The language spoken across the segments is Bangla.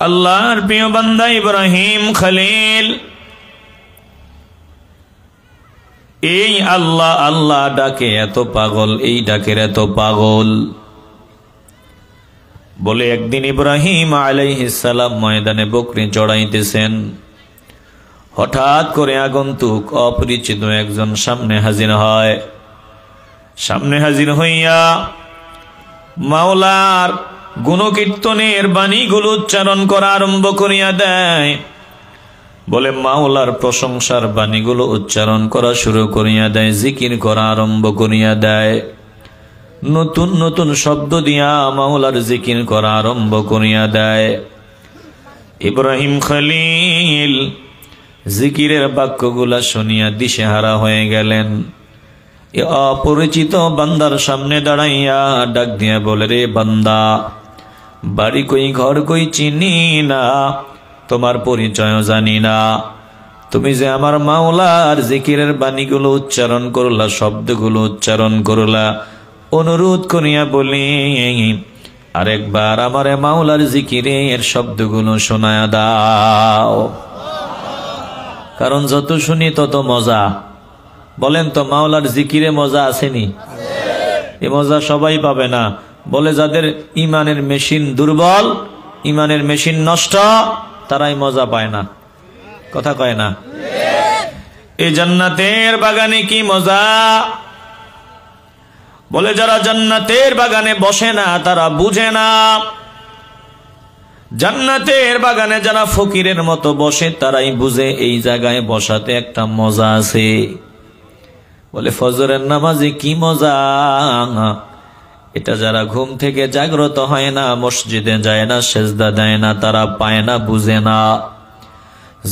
আল্লাহর প্রিয় বান্দা ইব্রাহিম খলিল এই আল্লাহ আল্লাহ ডাকে এত পাগল, এই ডাকের এত পাগল। বলে একদিন ইব্রাহিম আলাইহিস সালাম ময়দানে বকরি চড়াইতেছেন, হঠাৎ করে আগন্তুক অপরিচিত একজন সামনে হাজির হয়। সামনে হাজির হইয়া মাওলার গুণকীর্তনের বাণীগুলো উচ্চারণ করা আরম্ভ করিয়া দেয়। বলে মাওলার প্রশংসার বাণীগুলো উচ্চারণ করা শুরু করিয়া দেয়, জিকির করা আরম্ভ করিয়া দেয়। নতুন নতুন শব্দ দিয়া মাওলার জিকির করা আরম্ভ করিয়া দেয়। ইব্রাহিম খলিল জিকিরের বাক্যগুলা শুনিয়া দিশেহারা হয়ে গেলেন। এ অপরিচিত বান্দার সামনে দাঁড়াইয়া ডাক দিয়া বলে, রে বান্দা, বাড়ি কই ঘর কই চিনি না, তোমার পরিচয় জানি না, তুমি যে আমার মাওলার জিকিরের বাণীগুলো উচ্চারণ করলা, শব্দগুলো উচ্চারণ করলা, অনুরোধ করিয়া বলি আরেকবার আমারে মাওলার জিকিরের শব্দগুলো শোনায়া দাও। কারণ যত শুনি তত মজা। বলেন তো, মাওলার জিকিরে মজা আসেনি? এ মজা সবাই পাবে না। বলে যাদের ইমানের মেশিন দুর্বল, ইমানের মেশিন নষ্ট, তারাই মজা পায় না। কথা কয় না? এই জান্নাতের বাগানে কি মজা! বলে যারা জান্নাতের বাগানে বসে না তারা বুঝে না। জান্নাতের বাগানে যারা ফকিরের মতো বসে তারাই বুঝে এই জায়গায় বসাতে একটা মজা আছে। বলে ফজরের নামাজে কি মজা! এটা যারা ঘুম থেকে জাগ্রত হয় না, মসজিদে যায় না, সেজদা দেয় না, তারা পায় না, বুঝে না।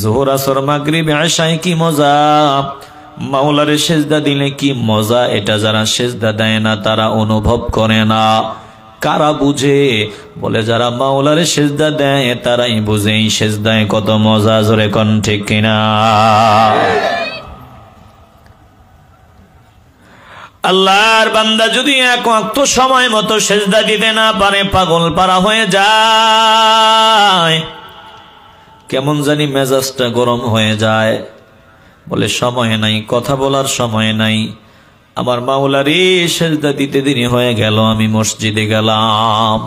যোহর আসর মাগরিব এশায় কি মজা! মাওলারে সেজদা দিলে কি মজা, এটা যারা সেজদা দেয় না তারা অনুভব করে না। কারা বুঝে? বলে যারা মাওলারে সেজদা দেয় তারাই বুঝে এই সেজদায় কত মজা। জোরে কোন ঠিক কিনা? আল্লাহর বান্দা যদি এক ওয়াক্ত সময় মতো সেজদা দিতে না পারে, পাগল পারা হয়ে যায়। কেমন জানি মেজাজটা গরম হয়ে যায়। বলে সময় নাই, কথা বলার সময় নাই, আমার মাওলারে সেজদা দিতে দেরি হয়ে গেল, আমি মসজিদে গেলাম।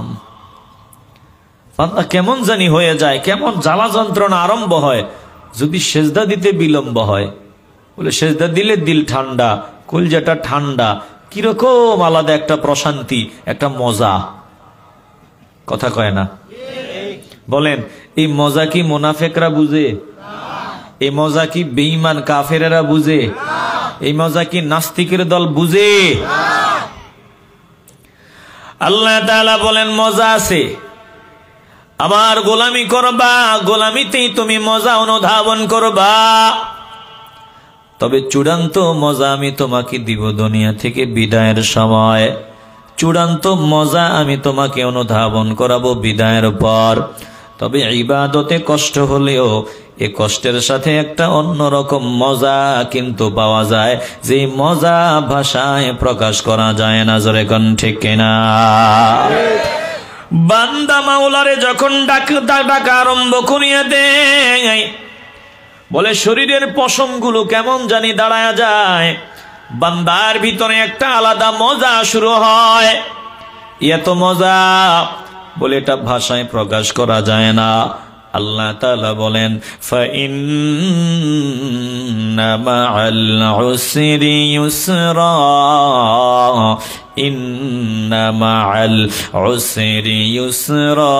বান্দা কেমন জানি হয়ে যায়, কেমন জ্বালা যন্ত্রণা আরম্ভ হয় যদি সেজদা দিতে বিলম্ব হয়। বলে সেজদা দিলে দিল ঠান্ডা, কলজাটা ঠান্ডা, কিরকম আলাদা একটা প্রশান্তি, একটা মজা। কথা কয় না? বলেন, এই মজা কি মুনাফিকরা বুঝে? এই মজা কি বেঈমান কাফেরেরা বুঝে? এই মজা কি নাস্তিকের দল বুঝে? আল্লাহ তাআলা বলেন মজা আছে, আমার গোলামি করবা, গোলামিতেই তুমি মজা অনুধাবন করবা। তবে চূড়ান্ত মজা আমি তোমাকে দিব দুনিয়া থেকে বিদায়ের সময়। চূড়ান্ত মজা আমি তোমাকে অনুধাবন করাবো বিদায়ের পর। তবে ইবাদতে কষ্ট হলেও এ কষ্টের সাথে একটা অন্যরকম মজা কিন্তু পাওয়া যায়, যে মজা ভাষায় প্রকাশ করা যায় না। জোরে কোন ঠিক কিনা? বান্দা মাওলারে যখন ডাকা আরম্ভ করিয়া দেয়, বলে শরীরের পশমগুলো কেমন জানি দাঁড়ায়া যায়। বান্দার ভিতরে একটা আলাদা মজা শুরু হয়। এত মজা বলে এটা ভাষায় প্রকাশ করা যায় না। আল্লাহ তাআলা বলেন, ফাইন্না মাআল উসরি ইউসরা, ইন্না মাআল উসরি ইউসরা।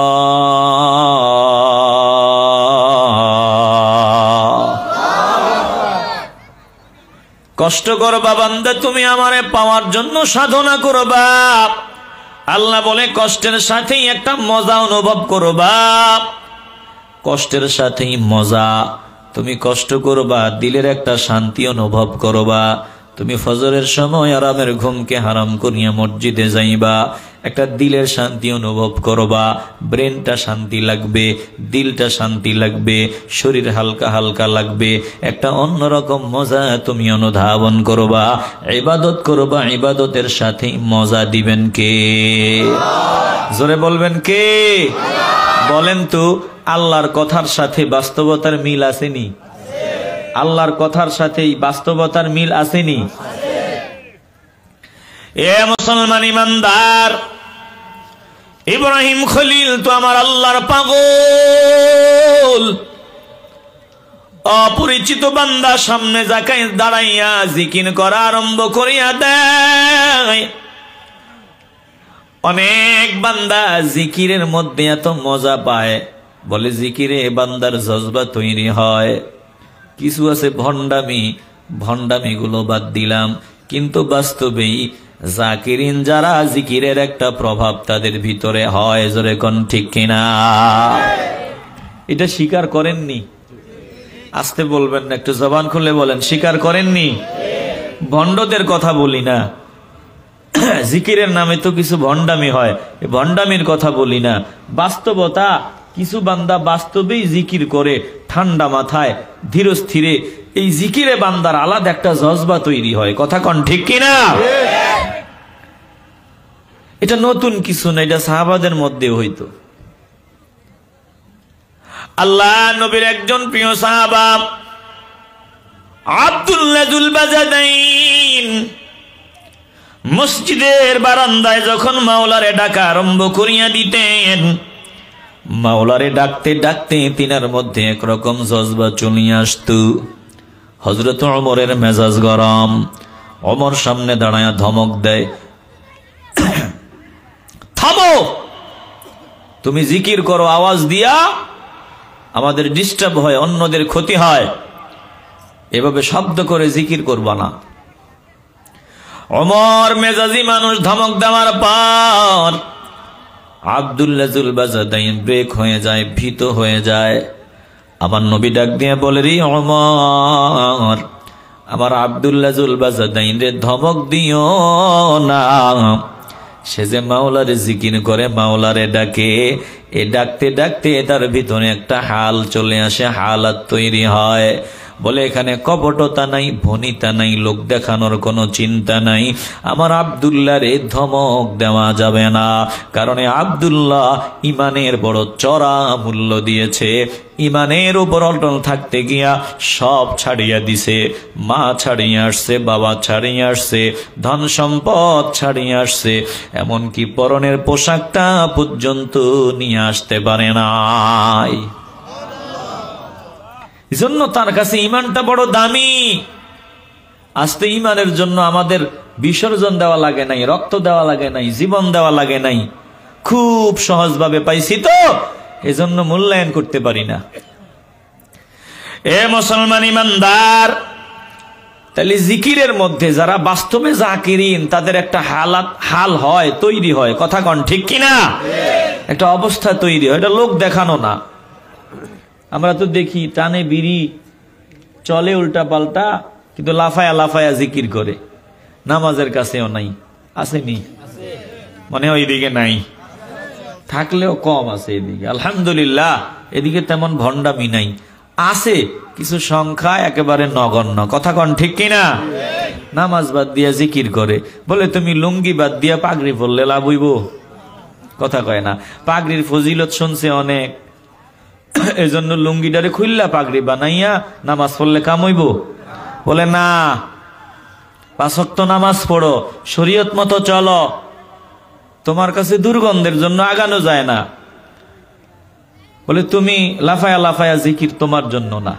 কষ্ট করবা বান্দা, তুমি আমারে পাওয়ার জন্য সাধনা করবা। আল্লাহ বলে কষ্টের সাথেই একটা মজা অনুভব করবা। কষ্টের সাথেই মজা। তুমি কষ্ট করবা, দিলের একটা শান্তি অনুভব করবা। তুমি ফজরের সময় আরামের ঘুমকে হারাম করিয়া মসজিদে যাইবা, একটা দিলের শান্তি অনুভব করবা। ব্রেনটা শান্তি লাগবে, দিলটা শান্তি লাগবে, শরীর হালকা হালকা লাগবে, একটা অন্যরকম মজা তুমি অনুধাবন করবা। ইবাদত করবা, ইবাদতের সাথেই মজা দিবেন কে? জোরে বলবেন কে? বলেন তো আল্লাহর কথার সাথে বাস্তবতার মিল আসেনি? আল্লাহর কথার সাথে বাস্তবতার মিল আসেনি? এ মুসলমান ইমানদার, ইব্রাহিম খলিল তো আমার আল্লাহর পাগল। অপরিচিত বান্দা সামনে যাকায় দাঁড়াইয়া জিকির করা আরম্ভ করিয়া দেয়। অনেক বান্দা জিকিরের মধ্যে এত মজা পায়, বলে জিকিরে বান্দার জজবা তৈরি হয়। কিছু আছে ভণ্ডামি, ভণ্ডামি গুলো বাদ দিলাম, কিন্তু বাস্তবেই জাকিরিন যারা, জিকিরের একটা প্রভাব তাদের ভিতরে হয়। জোরে কোন ঠিক কিনা? এটা স্বীকার করেননি? আসতে বলবেন না, একটু জবান খুলে বলেন, স্বীকার করেননি? ভণ্ডদের কথা বলি না, জিকিরের নামে তো কিছু ভণ্ডামি হয়, ভণ্ডামির কথা বলি না। বাস্তবতা, কিছু বান্দা বাস্তবেই জিকির করে ঠান্ডা মাথায় ধীর স্থিরে। এই জিকিরে বান্দার আলাদা একটা জজবা তৈরি হয়। কথা কন ঠিক কিনা? এটা নতুন কিছু না, এটা সাহাবাদের মধ্যে হইতো। আল্লাহ নবীর একজন প্রিয় সাহাবা আব্দুল্লাহ যুল বাজাদাইন মসজিদের বারান্দায় যখন মাওলারে ডাকা আরম্ভ করিয়া দিতেন, মাওলারে ডাকতে ডাকতে তিনার মধ্যে একরকম জজবা চলিয়া আসতো। হযরত ওমরের মেজাজ গরম। ওমর সামনে দাঁড়ায়া ধমক দেয়, থামো, তুমি জিকির করো আওয়াজ দিয়া, আমাদের ডিস্টার্ব হয়, অন্যদের ক্ষতি হয়, এভাবে শব্দ করে জিকির করবা না। ওমর মেজাজি মানুষ, ধমক দেওয়ার পর আব্দুল্লাহ যুল বাজাদাইন ব্রেক হয়ে যায়, ভীত হয়ে যায়। আমার নবী ডাক দিয়ে বলে, রে ওমর, আমার আব্দুল্লাহ যুল বাজাদাইন রে ধমক দিও না, সে যে মাওলারে জিকির করে, মাওলারে ডাকে, এ ডাকতে ডাকতে তার ভিতরে একটা হাল চলে আসে, হালাত তৈরি হয়। বলে এখানে কপটতা নাই, ভনিতা নাই, লোক দেখানোর কোনো চিন্তা নাই। আমার আব্দুল্লাহরে ধমক দেওয়া যাবে না, কারণ আব্দুল্লাহ ইমানের বড় চড়া মূল্য দিয়েছে। ইমানের উপর অটল থাকতে গিয়া সব ছাড়িয়া দিছে। মা ছাড়িয়ে আসছে, বাবা ছাড়িয়ে আসছে, ধন সম্পদ ছাড়িয়ে আসছে, এমনকি পরনের পোশাকটা পর্যন্ত নিয়ে আসতে পারে নাই। এজন্য তার কাছে ইমানটা বড় দামি। আজকে ইমানের জন্য আমাদের বিসর্জন দেওয়া লাগে নাই, রক্ত দেওয়া লাগে নাই, জীবন দেওয়া লাগে নাই, খুব সহজভাবে পাইছি তো এজন্য মূল্যায়ন করতে পারি না। এ মুসলমান ইমানদার, তাহলে জিকিরের মধ্যে যারা বাস্তবে জাকিরিন তাদের একটা হাল হয়, তৈরি হয়। কথা কন ঠিক কিনা? একটা অবস্থা তৈরি হয়, এটা লোক দেখানো না। আমরা তো দেখি টানে বিড়ি, চলে উল্টা পাল্টা, কিন্তু লাফায়া লাফায়া জিকির করে। নামাজের কাছেও নাই, আসেনি? মনে হয় এদিকে নাই, থাকলেও কম আছে এদিকে। আলহামদুলিল্লাহ, এদিকে তেমন ভণ্ডামি নাই, আছে কিছু সংখ্যা একেবারে নগণ্য। কথা কন ঠিক কিনা? নামাজ বাদ দিয়া জিকির করে। বলে তুমি লুঙ্গি বাদ দিয়া পাগড়ি পরলে লাভ হইব? কথা কয় না। পাগড়ির ফজিলত শুনছে অনেক, এজন্য লুঙ্গিটারে খুললা পাগড়ি বানাইয়া নামাজ পড়লে কাম হইব? বলে না, 5 ওয়াক্ত নামাজ পড়ো, শরীয়ত মতো চলো, তোমার কাছে দুর্গন্ধের জন্য আগানো যায় না। বলে তুমি লাফায়া লাফায়া জিকির তোমার জন্য না।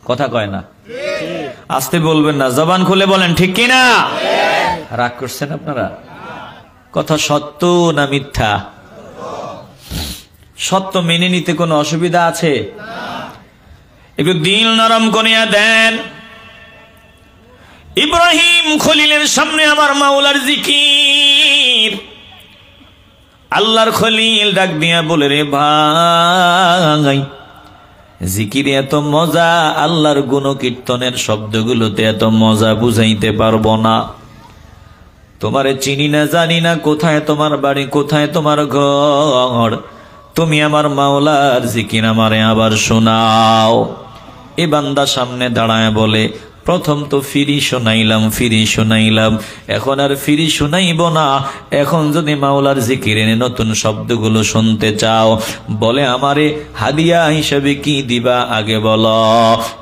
কথা কয় না? আসতে বলবেন না, জবান খুলে বলেন ঠিক কিনা? রাগ করছেন আপনারা? কথা সত্য না মিথ্যা? সত্য মেনে নিতে কোনো অসুবিধা আছে? একটু দিল নরম করিয়া দেন। ইব্রাহিম খলিলের সামনে আমার মাওলার জিকির। আল্লাহর খলিল ডাক দিয়া বলে, রে ভাই, জিকিরে এত মজা, আল্লাহর গুণকীর্তনের শব্দগুলোতে এত মজা বুঝাইতে পারবো না। তোমারে চিনি না, জানি না, কোথায় তোমার বাড়ি, কোথায় তোমার ঘর, তুমি আমার মাওলার জিকির আমারে আবার শোনাও। এ বান্দা সামনে দাঁড়ায় বলে, প্রথম তো ফিরি শোনাইলাম, এখন আর ফিরি শোনাইব না। এখন যদি মাওলার জিকিরের নতুন শব্দগুলো শুনতে চাও, বলে আমারে হাদিয়া হিসেবে কি দিবা আগে বলো।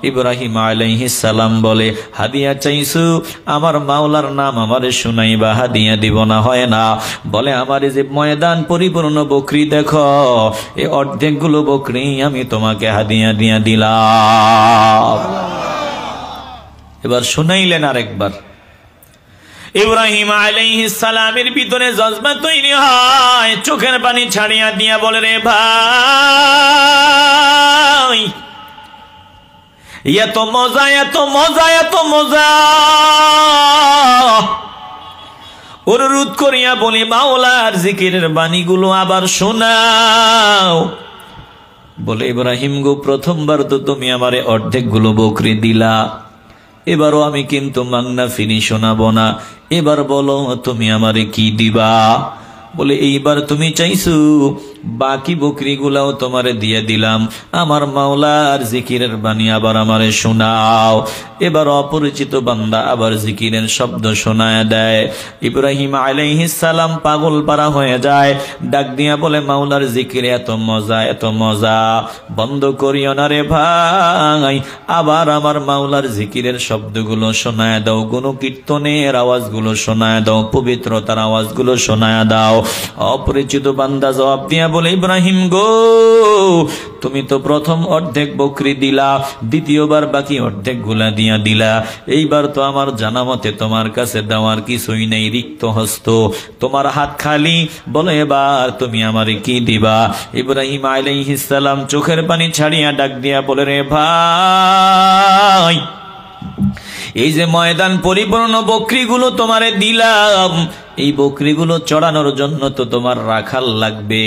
ইব্রাহিম আলাইহিস সালাম বলে, হাদিয়া চাইছু, আমার মাওলার নাম আমারে শুনাইবা, হাদিয়া দিব না হয় না। বলে আমারে যে ময়দান পরিপূর্ণ বকরি দেখো, এই অর্ধেকগুলো বকরি আমি তোমাকে হাদিয়া দিয়া দিলাম। এবার শুনাইলেন আরেকবার। ইব্রাহিম আলাইহিস সালামের ভিতরে জজবা তৈরি হয়, চোখের পানি ছাড়িয়া দিয়া বলে, রে ভাই, এত মজা, এত মজা, এত মজা। অনুরোধ করিয়া বলি, মাওলার জিকিরের বাণীগুলো আবার শোনাও। বলে, ইব্রাহিম গো, প্রথমবার তো তুমি আমারে অর্ধেকগুলো বকরি দিলা, এবারও আমি কিন্তু মাংনা ফিনি শোনাবো না। এবার বলো তুমি আমারে কি দিবা। বলে, এইবার তুমি চাইছো বাকি বকরিগুলাও তোমারে দিয়ে দিলাম, আমার মাওলার জিকিরের বাণী আবার আমারে শোনাও। এবার অপরিচিত বান্দা আবার জিকিরের শব্দ শোনায় দেয়। ইব্রাহিম আলাইহিস সালাম পাগল পারা হয়ে যায়, ডাক দিয়া বলে, মাওলার জিকিরে এত মজা, এত মজা, বন্ধ করিও না রে ভাই, আবার আমার মাওলার জিকিরের শব্দগুলো শোনায় দাও, গুণকীর্তনের আওয়াজগুলো শোনায় দাও, পবিত্রতার আওয়াজগুলো শোনায় দাও। অপরিচিত বান্দা জবাব দিয়া বলে, ইব্রাহিম গো, তুমি তো প্রথম অর্ধেক বকরি দিলা, দ্বিতীয়বার বাকি অর্ধেক গুলা দিয়া দিলা, এইবার তো আমার জানা মতে তোমার কাছে দেওয়ার কিছুই নেই, রিক্ত হস্ত, তোমার হাত খালি। বলে, এবার তুমি আমারে কি দিবা। ইব্রাহিম আলাইহিস সালাম চোখের পানি ছাড়িয়া ডাক দিয়া বলে, রে ভাই, এই যে ময়দান পরিপূর্ণ বকরিগুলো তোমারে দিলাম, এই বকরিগুলো চড়ানোর জন্য তো তোমার রাখাল লাগবে।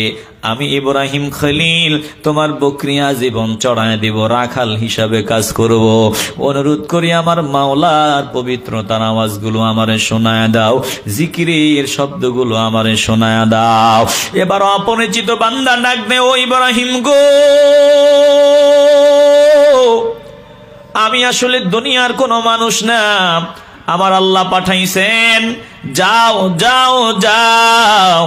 আমি ইব্রাহিম খলিল তোমার বকরি আজীবন চড়ায় দিব, রাখাল হিসাবে কাজ করব। অনুরোধ করি আমার মাওলার পবিত্রতার আওয়াজগুলো আমারে শোনায় দাও, জিকিরের শব্দগুলো আমারে শোনায় দাও। এবার অপরিচিত বান্দা ডাক দে, ও ইব্রাহিম গো, আমি আসলে দুনিয়ার কোনো মানুষ না, আমার আল্লাহ পাঠাইছেন, যাও যাও যাও,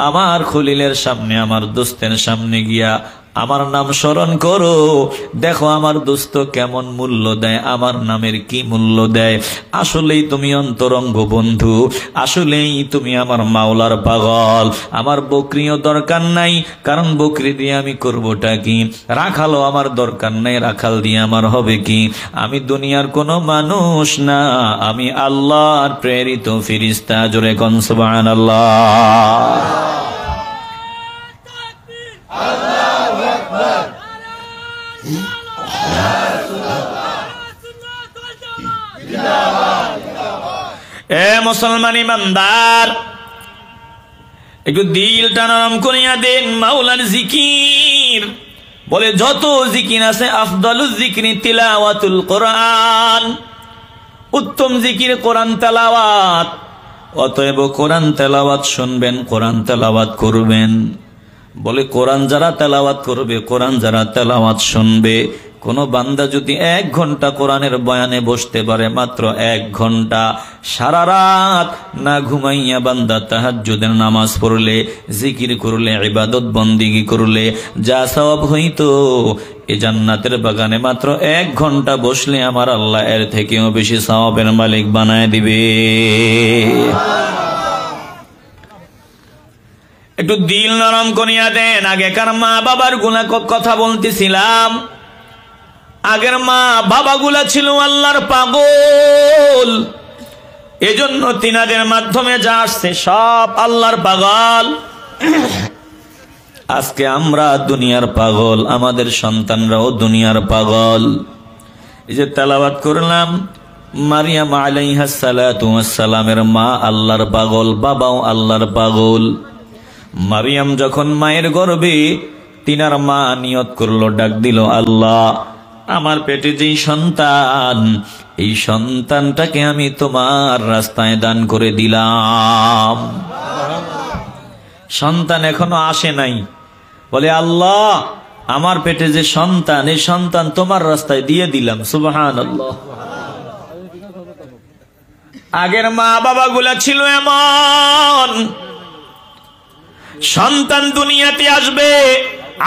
আমার খলিলের সামনে, আমার দোস্তের সামনে গিয়া আমার নাম স্মরণ করো, দেখো আমার দোস্ত কেমন মূল্য দেয়, আমার নামের কি মূল্য দেয়। আসলেই তুমি অন্তরঙ্গ বন্ধু, আসলেই তুমি আমার মাওলার পাগল। আমার বকরিও দরকার নাই, কারণ বকরি দিয়ে আমি করবোটা কি, রাখালও আমার দরকার নাই, রাখাল দিয়ে আমার হবে কি। আমি দুনিয়ার কোনো মানুষ না, আমি আল্লাহর প্রেরিত ফেরেশতা। জোরে কোন সুবহানাল্লাহ। এ মুসলমান ইমানদার, একটু দিলটা নরম করিয়া দেন। মাওলার জিকির বলে, যত জিকির আছে আফদালুজ জিকরি তিলাওয়াতুল কোরআন, উত্তম জিকির কোরআন তেলাওয়াত। অতএব কোরআন তেলাওয়াত শুনবেন, কোরআন তেলাওয়াত করবেন। বলে, কোরআন যারা তেলাওয়াত করবে, কোরআন যারা তেলাওয়াত শুনবে, কোন বান্দা যদি 1 ঘন্টা কোরআনের বয়ানে বসতে পারে, মাত্র 1 ঘন্টা, সারা রাত না ঘুমাইয়া বান্দা তাহাজ্জুদের নামাজ পড়লে, জিকির করলে, ইবাদত বন্দিগি করলে যা সওয়াব হইতো, এই জান্নাতের বাগানে মাত্র 1 ঘন্টা বসলে আমার আল্লাহ এর থেকেও বেশি সওয়াবের মালিক বানায় দিবে। একটু দিল নরম করিয়া দেন। আগেকার মা বাবার গুনাহ কথা বলতেছিলাম। আগের মা বাবাগুলা ছিল আল্লাহর পাগল, এজন্য তিনাদের মাধ্যমে যা আসছে সব আল্লাহর পাগল। আজকে আমরা দুনিয়ার পাগল, আমাদের সন্তানরাও দুনিয়ার পাগল। এই যে তেলাওয়াত করলাম, মারিয়াম আলাইহাস সালাতু ওয়াস সালামের মা আল্লাহর পাগল, বাবাও আল্লাহর পাগল। মারিয়াম যখন মায়ের গর্ভে, তিনার মা নিয়ত করলো, ডাক দিল, আল্লাহ, আমার পেটে যেই সন্তান, এই সন্তানটাকে আমি তোমার রাস্তায় দান করে দিলাম। সন্তান এখনো আসে নাই, বলে, আল্লাহ, আমার পেটে যে সন্তান, এই সন্তান তোমার রাস্তায় দিয়ে দিলাম। সুবহানাল্লাহ। আগের মা বাবা গুলা ছিল এমন, সন্তান দুনিয়াতে আসবে,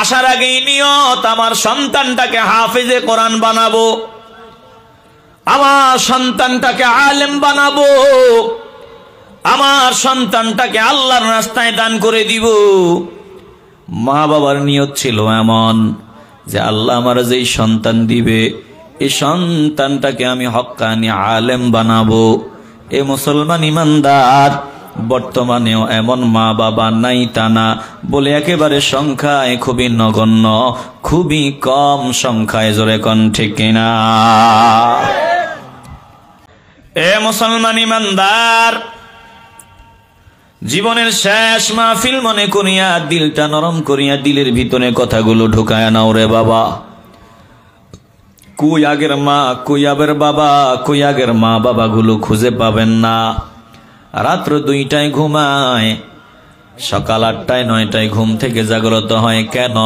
আসার আগেই নিয়ত আমার সন্তানটাকে হাফেজে কোরআন বানাবো, আমার সন্তানটাকে আলেম বানাবো, আমার সন্তানটাকে আল্লাহর রাস্তায় দান করে দিব। মা বাবার নিয়ত ছিল এমন যে আল্লাহ আমার যেই সন্তান দিবে এই সন্তানটাকে আমি হক্কানি আলেম বানাবো। এ মুসলমান ইমানদার, বর্তমানেও এমন মা বাবা নাই তা না, বলে একেবারে সংখ্যায় খুবই নগণ্য, খুবই কম সংখ্যায়, জোরে কোন ঠিক কিনা? এ মুসলমান ইমানদার, জীবনের শেষ মাহফিল মনে করিয়া দিলটা নরম করিয়া দিলের ভিতরে কথাগুলো ঢুকায় নাও রে বাবা। কই আগের মা, কই আগের বাবা, কই আগের মা বাবা গুলো খুঁজে পাবেন না। রাত্র 2টায় ঘুমায়, সকাল 8টায় 9টায় ঘুম থেকে জাগ্রত হয়। কেন?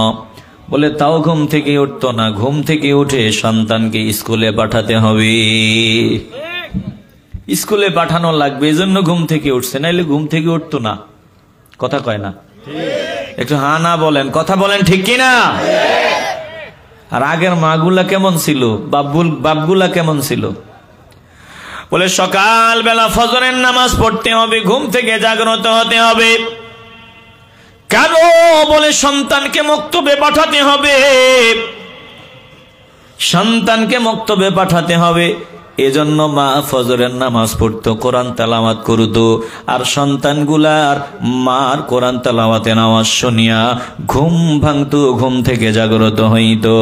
বলে তাও ঘুম থেকে উঠতো না, ঘুম থেকে উঠে সন্তানকে স্কুলে পাঠাতে হবে, স্কুলে পাঠানো লাগবে, এজন্য ঘুম থেকে উঠছে, নাইলে ঘুম থেকে উঠতো না। কথা কয় না? একটু হা না বলেন, কথা বলেন ঠিক কিনা? আর আগের মাগুলা কেমন ছিল, বাপগুলা কেমন ছিল? বলে সকাল বেলা ফজরের নামাজ পড়তে হবে, ঘুম থেকে জাগ্রত হতে হবে। কেন? বলে সন্তানকে মক্তবে পাঠাতে হবে, সন্তানকে মক্তবে পাঠাতে হবে। এজন্য মা ফজরের নামাজ পড়তো, কোরআন তেলাওয়াত করতো, আর সন্তানগুলার মার কোরআন তেলাওয়াতের আওয়াজ শুনিয়া ঘুম ভাঙতো, ঘুম থেকে জাগ্রত হইতো।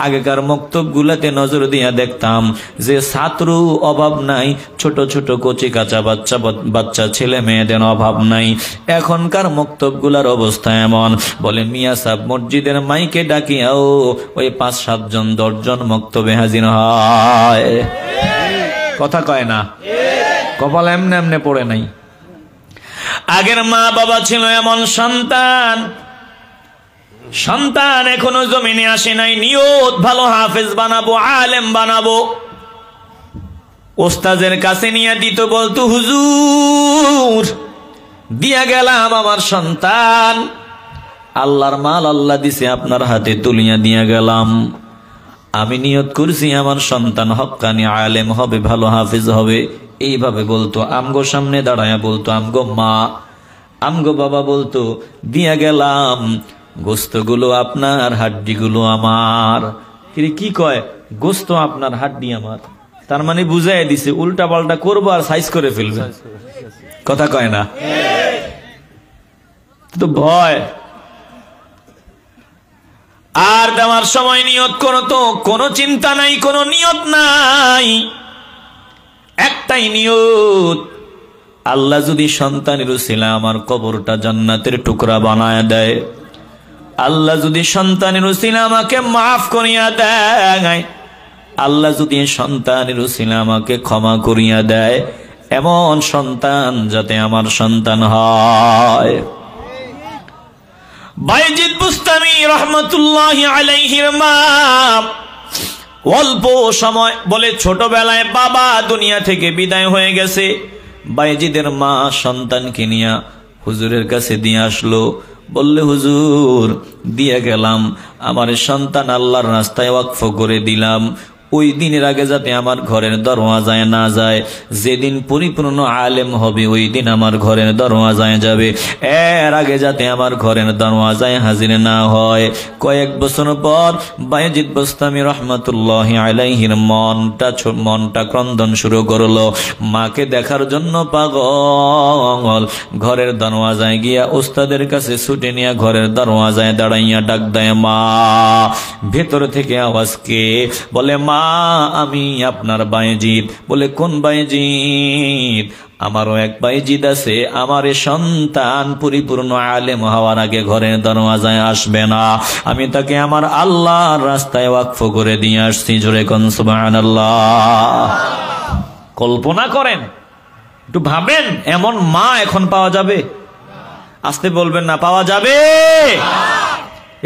আগেকার মক্তবগুলাতে নজর দিয়া দেখতাম যে ছাত্র অভাব নাই, ছোট ছোট কচি কাঁচা বাচ্চা ছেলে মেয়েদের অভাব নাই। এখনকার মক্তবগুলার অবস্থা এমন, বলে মিয়া সাহেব মসজিদের মাইকে ডাকিয়াও ওই 5-7 জন 10 জন মক্তবে হাজির হয়। কথা কয় না? কপাল এমনে এমনে পড়ে নাই। আগের মা বাবা ছিল এমন, সন্তান এখনো জমিনে আসে নাই, নিয়ত ভালো হাফেজ বানাবো, আলেম বানাবো। ওস্তাদের কাছে নিয়ে দিত, বলতো হুজুর দিয়া গেলাম আমার সন্তান, আল্লাহর মাল আল্লাহ দিছে, আপনার হাতে তুলিয়া দিয়া গেলাম। আমি নিয়ত করছি আমার সন্তান হক্কানি আলেম হবে, ভালো হাফিজ হবে। এইভাবে বলতো, আমগো সামনে দাঁড়ায়া বলতো, আমগো মা আমগো বাবা বলতো, দিয়া গেলাম, গোস্তগুলো আপনার, হাড্ডিগুলো আমার। কি কয়? গোস্ত আপনার, হাড্ডি আমার। তার মানে বুঝাই দিছে উল্টা পাল্টা করবো আর সাইজ করে ফেলবে। কথা কয় না? তো ভয়। আর দেওয়ার সময় নিয়ত করতো, কোনো চিন্তা নাই, কোনো নিয়ত নাই, একটাই নিয়ত, আল্লাহ যদি সন্তানের উসিলা আমার কবরটা জান্নাতের টুকরা বানায় দেয়, আল্লাহ যদি সন্তানের উসিলা আমাকে মাফ করিয়া দেয়, আল্লাহ যদি সন্তানের উসিলা আমাকে ক্ষমা করিয়া দেয়, এমন সন্তান যাতে আমার সন্তান হয়। বাইজিদ বুস্তামি রহমতুল্লাহি আলাইহির মা অল্প সময়, বলে ছোটবেলায় বাবা দুনিয়া থেকে বিদায় হয়ে গেছে। বাইজিদের মা সন্তানকে নিয়ে হুজুরের কাছে দিয়ে আসলো, বললে হুজুর দিয়ে গেলাম, আমার সন্তান আল্লাহর রাস্তায় ওয়াকফ করে দিলাম, ওই দিনের আগে যাতে আমার ঘরের দরওয়াজায় না যায়, যেদিন পরিপূর্ণ আলেম হবে ওই দিন আমার ঘরের দরওয়াজায় যাবে, এর আগে যাতে আমার ঘরের দরওয়াজায় হাজির না হয়। কয়েক বছর পর বাইজিদ বুস্তামি রহমতুল্লাহি আলাইহির মনটা ক্রন্দন শুরু করলো, মাকে দেখার জন্য পাগল। ঘরের দরওয়াজায় গিয়া উস্তাদের কাছে ছুটে নিয়ে ঘরের দরওয়াজায় দাঁড়াইয়া ডাক দেয় মা। ভেতর থেকে আওয়াজ কে? বলে মা আমি আপনার বাইজিদ। বলে কোন বাইজিদ? আমারও এক বাইজিদ আছে, আমার সন্তান পরিপূর্ণ আলেম হওয়ার আগে ঘরের দরওয়াজায় আসবে না, আমি তাকে আমার আল্লাহর রাস্তায় ওয়াকফ করে দিয়ে আসছি। জোরে কোন সুবহানাল্লাহ। কল্পনা করেন, একটু ভাবেন, এমন মা এখন পাওয়া যাবে? আসতে বলবেন না, পাওয়া যাবে?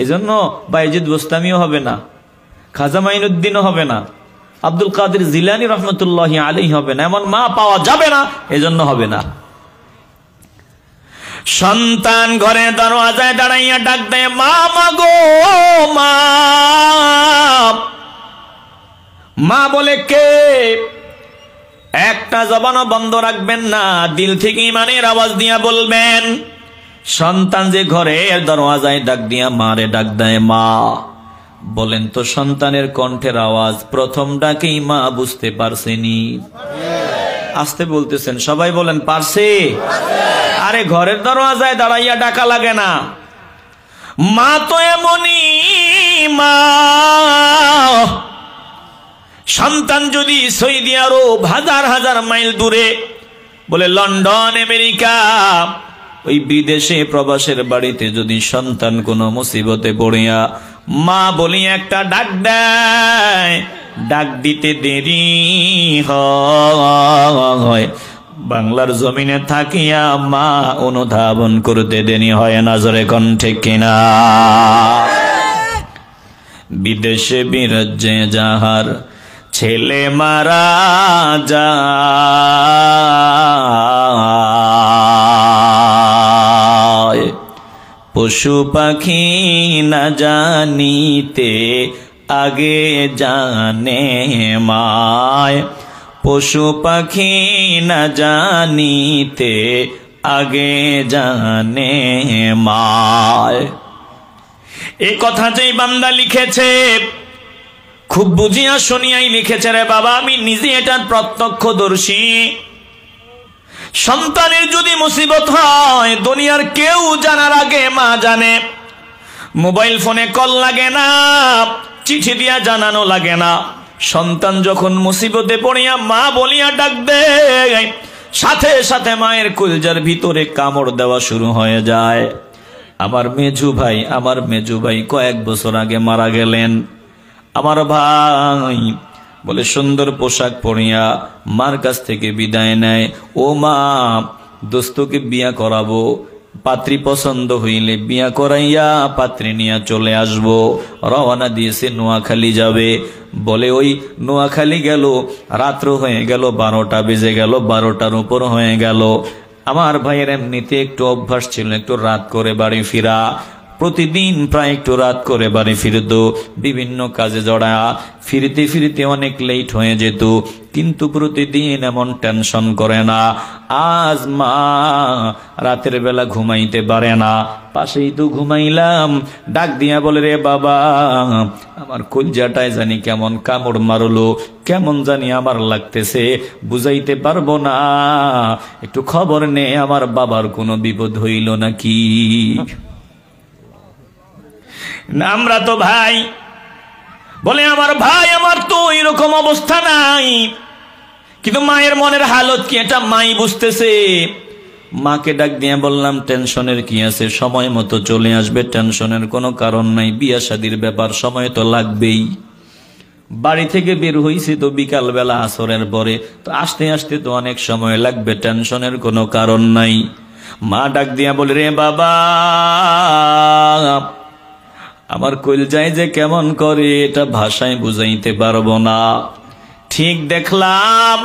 এই জন্য বাইজিদ বুস্তামিও হবে না, খাজা মাইনুদ্দিনও হবে না, আব্দুল কাদের জিলানী রহমতুল্লাহি আলাইহি হবে না, এমন মা পাওয়া যাবে না, এজন্য হবে না। সন্তান ঘরে দরওয়াজায় দাঁড়াইয়া ডাক দেয়, মা মাগো মা। মা বলে কে? একটা জবানও বন্ধ রাখবেন না, দিল থেকে ইমানের আওয়াজ দিয়া বলবেন। সন্তান যে ঘরে দরওয়াজায় ডাক দিয়া মারে ডাক দেয় মা। বলেন তো সন্তানের কণ্ঠের আওয়াজ প্রথম ডাকেই মা বুঝতে পারছেনি? আসতে বলতেছেন, সবাই বলেন পারছে। আরে ঘরের দরওয়াজায় দাঁড়াইয়া ডাকা লাগে না, মা তো এমনই মা। সন্তান যদি সৌদি আরব হাজার হাজার মাইল দূরে, বলে লন্ডন আমেরিকা, ওই বিদেশে প্রবাসের বাড়িতে যদি সন্তান কোনো মুসিবতে পড়িয়া মা বলি একটা ডাক দেয়, ডাক দিতে দেরি হয়, বাংলার জমিনে থাকিয়া মা অনুধাবন করতে দেরি হয় না। জোরে কোন ঠিক কিনা? বিদেশে বিরাজ্যে যাহার ছেলে মারা যায়, পশু পাখি না জানিতে আগে জানে মায়, পশু পাখি না জানিতে আগে জানে মায়। এই কথা যেই বান্দা লিখেছে খুব বুঝিয়া শুনিয়াই লিখেছে রে বাবা, আমি নিজে এটার প্রত্যক্ষদর্শী। সন্তানের যদি মুসিবত হয় দুনিয়ার কেউ জানার আগে মা জানে। মোবাইল ফোনে কল লাগে না, চিঠি দিয়া জানানো লাগে না। সন্তান যখন মুসিবতে পড়িয়া মা বলিয়া ডাক দেয়, সাথে সাথে মায়ের কলিজার ভিতরে কামড় দেওয়া শুরু হয়ে যায়। আমার মেজু ভাই কয়েক বছর আগে মারা গেলেন। আমার ভাই বলে সুন্দর পোশাক পরিয়া মার কাছ থেকে বিদায় নেয়, ও মা দোস্তকে বিয়া করাবো, পাত্রী পছন্দ হইলে বিয়া করাইয়া পাত্রী নিয়ে চলে আসবো। রওনা দিয়েছে নোয়াখালী যাবে। বলে ওই নোয়াখালী গেল, রাত্র হয়ে গেল, 12টা বেজে গেল, 12টার উপর হয়ে গেল। আমার ভাইয়ের এমনিতে একটু অভ্যাস ছিল একটু রাত করে বাড়ি ফিরা, প্রতিদিন প্রায় একটু রাত করে বাড়ি ফিরত, বিভিন্ন কাজে জড়া, ফিরতে ফিরতে অনেক লেট হয়ে যেত, কিন্তু প্রতিদিন এমন টেনশন করে না। আজ মা রাতের বেলা ঘুমাইতে পারে না, পাশেই তো ঘুমাইলাম, ডাক দিয়া বলে রে বাবা আমার কলজাটায় জানি কেমন কামড় মারলো, কেমন জানি আমার লাগতেছে, বুঝাইতে পারবো না, একটু খবর নে আমার বাবার কোনো বিপদ হইল নাকি। আমরা তো ভাই, বলে আমার ভাই আমার তো এরকম অবস্থা নাই, কিন্তু মায়ের মনের হালত কি এটা মাই বুঝতেছে। মাকে ডাক দিয়ে বললাম টেনশনের কি আছে, সময় মতো চলে আসবে, টেনশনের কোনো কারণ নাই, বিয়া শাদীর ব্যাপার, সময় তো লাগবেই। বাড়ি থেকে বের হইছে তো বিকাল বেলা আসরের পরে, তো আসতে আসতে তো অনেক সময় লাগবে, টেনশনের কোনো কারণ নাই। মা ডাক দিয়া বলে রে বাবা আমার কলজায় যে কেমন করে এটা ভাষায় বুঝাইতে পারবো না। ঠিক দেখলাম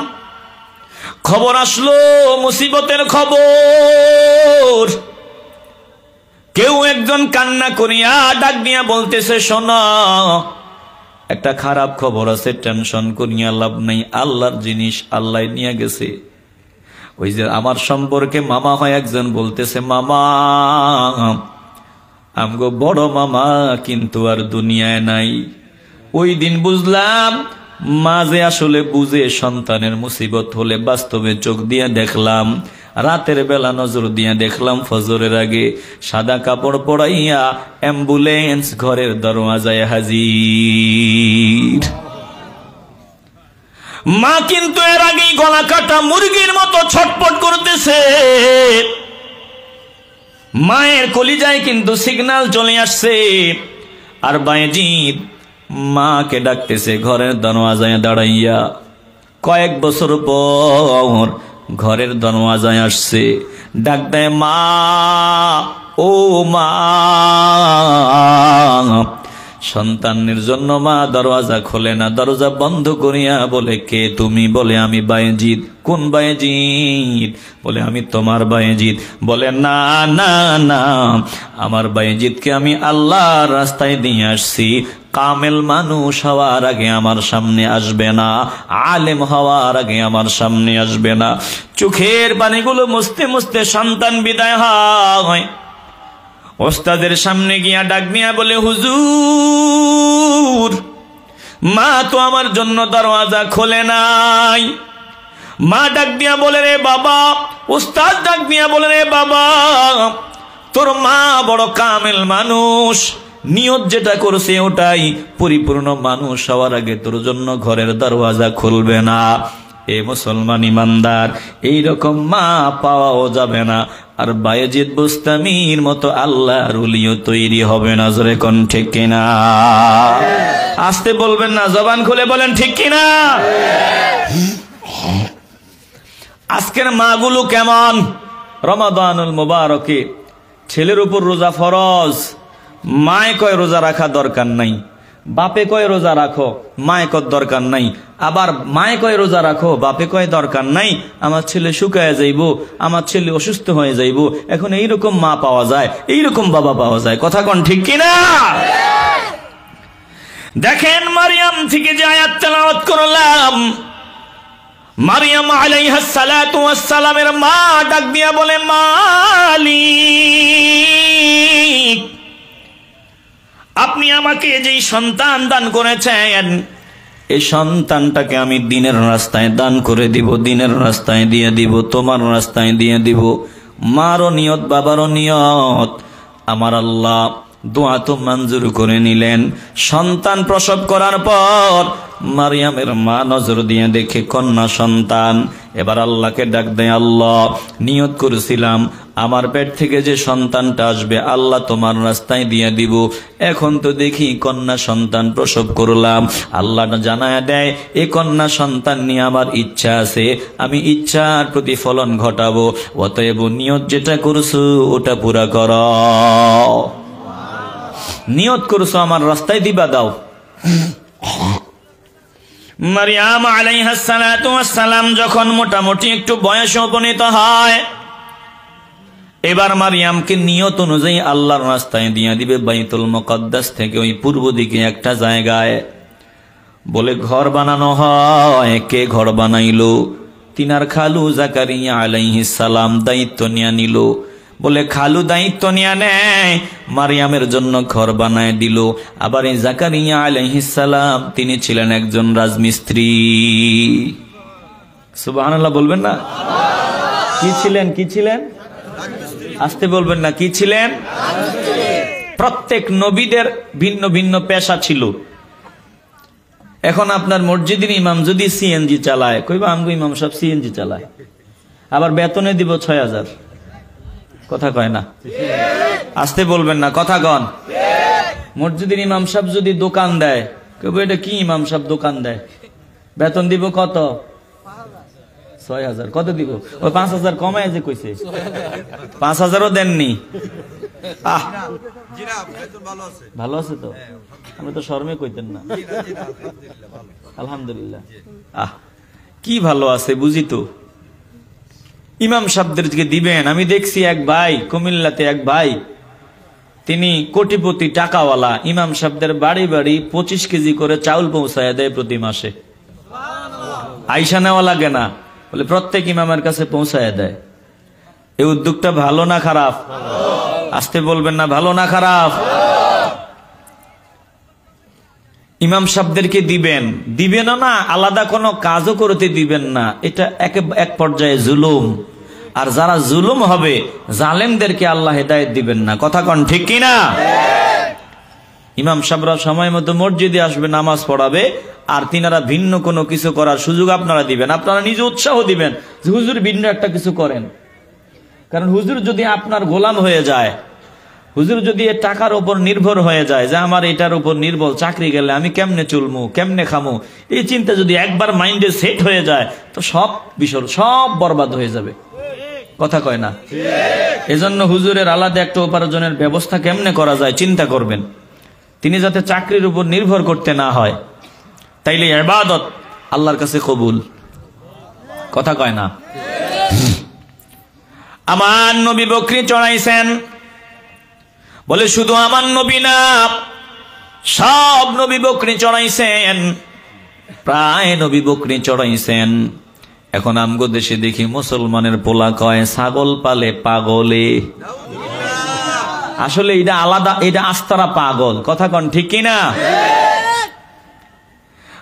খবর আসলো, মুসিবতের খবর। কেউ একজন কান্না করিয়া ডাক দিয়া বলতেছে শোনো একটা খারাপ খবর আছে, টেনশন করিয়া লাভ নাই, আল্লাহর জিনিস আল্লাহ নিয়ে গেছে। ওই যে আমার সম্পর্কে মামা হয় একজন বলতেছে মামা আমগো বড় মামা কিন্তু আর দুনিয়ায় নাই। ওই দিন বুঝলাম মা যে আসলে বুঝে, সন্তানের মুসিবত হলে বাস্তবে চোখ দিয়ে দেখলাম, রাতের বেলা নজর দিয়ে দেখলাম, ফজরের আগে সাদা কাপড় পরাইয়া অ্যাম্বুলেন্স ঘরের দরওয়াজায় হাজির। মা কিন্তু এর আগেই গলা কাটা মুরগির মতো ছটপট করতেছে। মায়ের কলিজায় কিন্তু সিগন্যাল চলে আসছে। আর বায়েজিদ মাকে ডাকতেছে ঘরের দরওয়াজায় দাঁড়াইয়া। কয়েক বছর পর ঘরের দরওয়াজায় আসছে, ডাক দেয় মা, ও মা। সন্তানের জন্য মা দরওয়াজা খোলে না, দরজা বন্ধ করিয়া বলে, কে তুমি? বলে, আমি বায়েজিদ। কোন বায়েজিদ? বলে, আমি তোমার বায়েজিদ। বলে, না না না, আমার বায়েজিদকে আমি আল্লাহর রাস্তায় দিয়ে আসছি। কামেল মানুষ হওয়ার আগে আমার সামনে আসবে না, আলেম হওয়ার আগে আমার সামনে আসবে না। চোখের পানিগুলো মুছতে মুছতে সন্তান বিদায় হয়। ওস্তাদের সামনে গিয়া ডাক দিয়া বলে, হুজুর, মা তো আমার জন্য দরওয়াজা খোলে নাই। মা ডাক দিয়া বলে, রে বাবা। ওস্তাদ ডাক দিয়া বলে, রে বাবা, তোর মা বড় কামেল মানুষ, নিয়ত যেটা করছে ওটাই পরিপূর্ণ মানুষ হওয়ার আগে তোর জন্য ঘরের দরওয়াজা খুলবে না। এ মুসলমান ইমানদার, এইরকম মা পাওয়াও যাবে না, আর বায়েজিদ বুস্তামির মতো আল্লাহর ওলিও তৈরি হবে না। জোরে কোন ঠিক কিনা? আসতে বলবেন না, জবান খুলে বলেন ঠিক কিনা? আজকের মাগুলো কেমন? রমাদানুল মুবারকে ছেলের উপর রোজা ফরজ, মায় কয় রোজা রাখা দরকার নাই, বাপে কয় রোজা রাখো, মায় কয় দরকার নাই। আবার মায় কয় রোজা রাখো, বাপে কয় দরকার নাই, আমার ছেলে শুকায় যাইব, আমার ছেলে অসুস্থ হয়ে যাইব। এখন এইরকম মা পাওয়া যায়, এইরকম বাবা পাওয়া যায়। কথা কোন ঠিক কিনা? দেখেন, মারিয়াম থেকে যে আয়াত তেলাওয়াত করলাম, মারিয়াম আলাইহিস সালাতু ওয়াস সালামের মা ডাক দিয়া বলে, মালিক, আপনি আমাকে যেই সন্তান দান করেছেন, এই সন্তানটাকে আমি দিনের রাস্তায় দান করে দিব, দিনের রাস্তায় দিয়ে দিব, তোমার রাস্তায় দিয়ে দিব। মারও নিয়ত, বাবারও নিয়ত। আমার আল্লাহ দোয়া তো মঞ্জুর করে নিলেন। সন্তান প্রসব করার পর মারিয়ামের মা নজর দিয়ে দেখে কন্যা সন্তান। এবার আল্লাহকে ডাক দেয়, আল্লাহ, নিয়ত করেছিলাম আমার পেট থেকে যে সন্তানটা আসবে আল্লাহ তোমার রাস্তায় দিয়ে দিব। এখন তো দেখি কন্যা সন্তান প্রসব করলাম। আল্লাহ জানায় দেয়, এই কন্যা সন্তান নিয়ে আমার ইচ্ছা আছে, আমি ইচ্ছার প্রতিফলন ঘটাবো। অতএব নিয়ত যেটা করছো ওটা পুরা কর। নিয়ত করছো আমার রাস্তায় দিবা, দাও। মারিয়াম আলাইহিস সালাতু ওয়াস সালাম যখন মোটামুটি একটু বয়সে উপনীত হয়, এবার মারিয়ামকে নিয়ত অনুযায়ী আল্লাহর রাস্তায় দিয়ে দিবে। বাইতুল মুকাদ্দাস থেকে ওই পূর্ব দিকে একটা জায়গায় বলে ঘর বানানো হয়। কে ঘর বানাইলো? তিনার খালু জাকারিয়া আলাইহিস সালাম দায়িত্ব নিয়ে নিল। বলে খালু দায়িত্ব নিয়ে নেয়, মারিয়ামের জন্য ঘর বানায় দিল। আবার এই জাকারিয়া আলাইহিস সালাম তিনি ছিলেন একজন রাজমিস্ত্রি। সুবহানাল্লাহ বলবেন না? কি ছিলেন? কি ছিলেন? আসতে বলবেন না, কি ছিলেন? প্রত্যেক নবীদের ভিন্ন ভিন্ন পেশা ছিল। এখন আপনার মসজিদের ইমাম যদি সিএনজি চালায়, কইবা আমগো ইমাম সাহেব সিএনজি চালায়, আবার বেতনে দিব ৬,০০০। কথা কয় না? আসতে বলবেন না, কথা কন। মসজিদের ইমাম সাহেব যদি দোকান দেয়, কইবা এটা কি ইমাম সাহেব দোকান দেয়, বেতন দিব কত? ৬,০০০। কত দিব? ওই ৫,০০০ কমায় যে কইছে, ৫,০০০ও দেননি। ভালো আছে তো? আমি তো শর্মে কইতেন না। আলহামদুলিল্লাহ। কি ভালো আছে বুঝি তো। ইমাম সাহেবদেরকে দিবেন। আমি দেখছি এক ভাই, কুমিল্লাতে এক ভাই, তিনি কোটিপতি, টাকাওয়ালা। ইমাম সাহেবদের বাড়ি বাড়ি 25 কেজি করে চাউল পৌঁছায় দেয় প্রতি মাসে। আইসা নেওয়া লাগে না, বলে প্রত্যেক ইমামের কাছে পৌঁছায় দেয়। এই উদ্যোগটা ভালো না খারাপ? আসতে বলবেন না, ভালো না খারাপ? ইমাম সাহেবদেরকে দিবেন, দিবেন না আলাদা কোনো কাজও করতে দিবেন না। এটা এক পর্যায়ে জুলুম। আর যারা জুলুম হবে, জালেমদেরকে আল্লাহ হেদায়েত দিবেন না। কথা কন ঠিক কিনা? ইমাম সাহেবরা সময় মতো মসজিদে আসবে, নামাজ পড়াবে, আর তিনারা ভিন্ন কোনো কিছু করার সুযোগ আপনারা দিবেন। আপনারা নিজে উৎসাহ দিবেন যে হুজুর ভিন্ন একটা কিছু করেন। কারণ হুজুর যদি আপনার গোলাম হয়ে যায়, হুজুর যদি টাকার উপর নির্ভর হয়ে যায়, যে আমার এটার উপর নির্ভর, চাকরি গেলে আমি কেমনে চলমু, কেমনে খামু, এই চিন্তা যদি একবার মাইন্ডে সেট হয়ে যায়, তো সব বিষয় সব বরবাদ হয়ে যাবে। কথা কয় না? এজন্য হুজুরের আলাদা একটা উপার্জনের ব্যবস্থা কেমনে করা যায় চিন্তা করবেন। তিনি যাতে চাকরির উপর নির্ভর করতে না হয়, তাইলে ইবাদত আল্লাহর কাছে কবুল। কথা কয় না? আমার নবী বকরি চড়াইছেন, বলে শুধু আমার নবী না, সব নবী বকরি চড়াইছেন, প্রায় নবী বকরি চড়াইছেন। এখন আমগো দেশে দেখি মুসলমানের পোলা কয় ছাগল পালে পাগলে। আসলে এটা আলাদা, এটা আস্তারা পাগল। কথা কন ঠিক কিনা?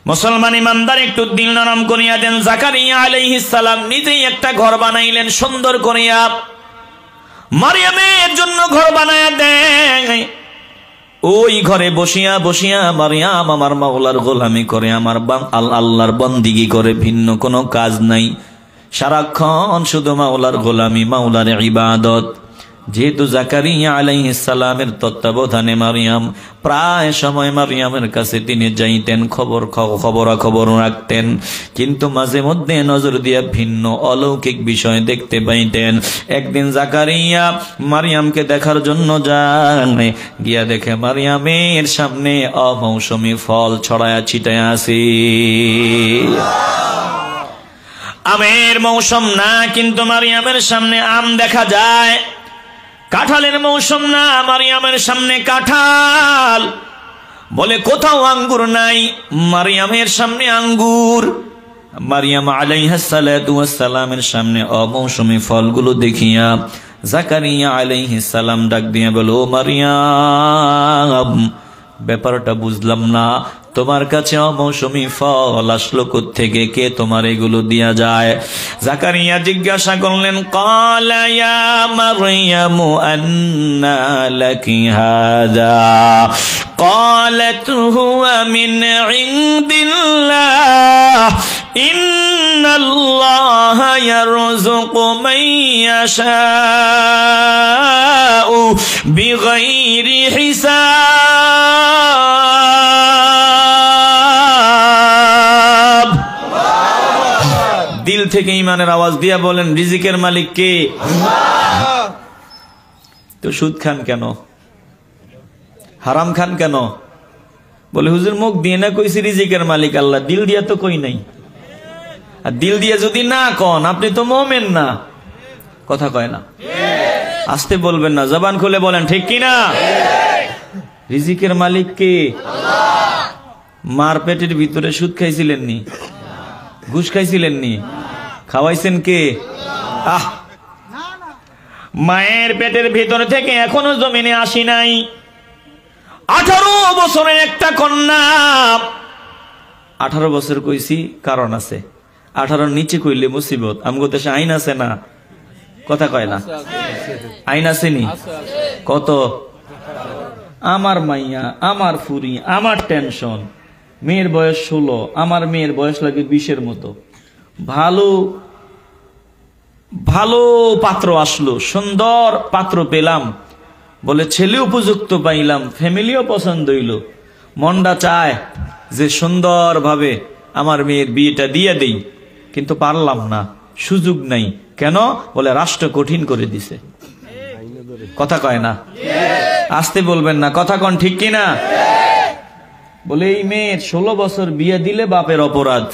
মুসলমান ইমানদার একটু দিল নরম করিয়া দেন। জাকারিয়া আলাইহিস সালাম নিজেই একটা ঘর বানাইলেন সুন্দর করিয়া, মারিয়ামের জন্য ঘর বানায়া দেন। ওই ঘরে বসিয়া বসিয়া মারিয়াম আমার মাওলার গোলামি করে, আমার আল্লাহর বন্দিগি করে, ভিন্ন কোনো কাজ নাই, সারাক্ষণ শুধু মাওলার গোলামি, মাওলার ইবাদত। যেহেতু জাকারিয়া আলাইহিস সালামের তত্ত্বাবধানে মারিয়াম, প্রায় সময় মারিয়ামের কাছে তিনি যাইতেন, খবর রাখতেন, কিন্তু মাঝে মধ্যে নজর দিয়া ভিন্ন অলৌকিক বিষয় দেখতে পাইতেন। একদিন জাকারিয়া মারিয়ামকে দেখার জন্য যায়, গিয়া দেখে মারিয়ামের সামনে অমৌসুমী ফল ছড়ায়া ছিটায়া আছে। আমের মৌসুম না, কিন্তু মারিয়ামের সামনে আম দেখা যায়। কাঁঠালের মৌসুম না, মারিয়ামের সামনে কাঁঠাল। বলে কোথাও আঙ্গুর নাই, মারিয়ামের সামনে আঙ্গুর। মারিয়াম আলাইহিস সালাতু ওয়াস সালামের সামনে অমৌসুমী ফলগুলো দেখিয়া জাকারিয়া আলাইহিস সালাম ডাক দিয়া বলে, ও মারিয়াম, ব্যাপারটা বুঝলাম না, তোমার কাছে অমৌসুমী ফল আসলো কোত্থেকে, কে তোমার এগুলো দিয়া যায়? জাকারিয়া জিজ্ঞাসা করলেন, ক্বালা ইয়া মারইয়ামু আন্না লাকি হাযা, ক্বালাত হুয়া মিন ইনদিল্লাহ, ইন্নাল্লাহা ইয়ারযুকু মান ইয়াশাউ বিগাইরি হিসাব। দিল থেকে ইমানের আওয়াজ দিয়া বলেন, রিজিকের মালিক কে? তো সুদ খান কেন, হারাম খান কেন? বলে হুজুর মুখ দিয়ে না কইছি রিজিকের মালিক আল্লাহ, দিল দিয়া তো কই নাই। আর দিল দিয়ে যদি না কন, আপনি তো মুমিন না। কথা কয় না? আসতে বলবেন না, জবান খুলে বলেন ঠিক কিনা? রিজিকের মালিক কে? মার পেটের ভিতরে সুদ খাইছিলেন নি? ঘুষ খাইছিলেন নি? খাওয়াইছেন কে? মায়ের পেটের ভিতর থেকে এখনো জমিনে আসি নাই। 18 বছরের একটা কন্যা। 18 বছর কইছি কারণ আছে, 18 নিচে কইলে মুসিবত। আমগো দেশে আইন আছে না? কথা কয় না? আইন আছে নি? কত? আমার মাইয়া, আমার ফুরি, আমার টেনশন। মেয়ের বয়স 16, আমার মেয়ের বয়স লাগে 20-এর মতো। ভালো ভালো পাত্র আসলো, সুন্দর পাত্র পেলাম, বলে ছেলে উপযুক্ত পাইলাম, ফ্যামিলিও পছন্দ হইল। মনটা চায় যে সুন্দর ভাবে আমার মেয়ের বিয়েটা দিয়ে দেই, কিন্তু পারলাম না, সুযোগ নাই। কেন? বলে রাষ্ট্র কঠিন করে দিছে। কথা কয় না? আসতে বলবেন না, কথা কন ঠিক কিনা? বলে এই মেয়ের 16 বছর বিয়ে দিলে বাপের অপরাধ।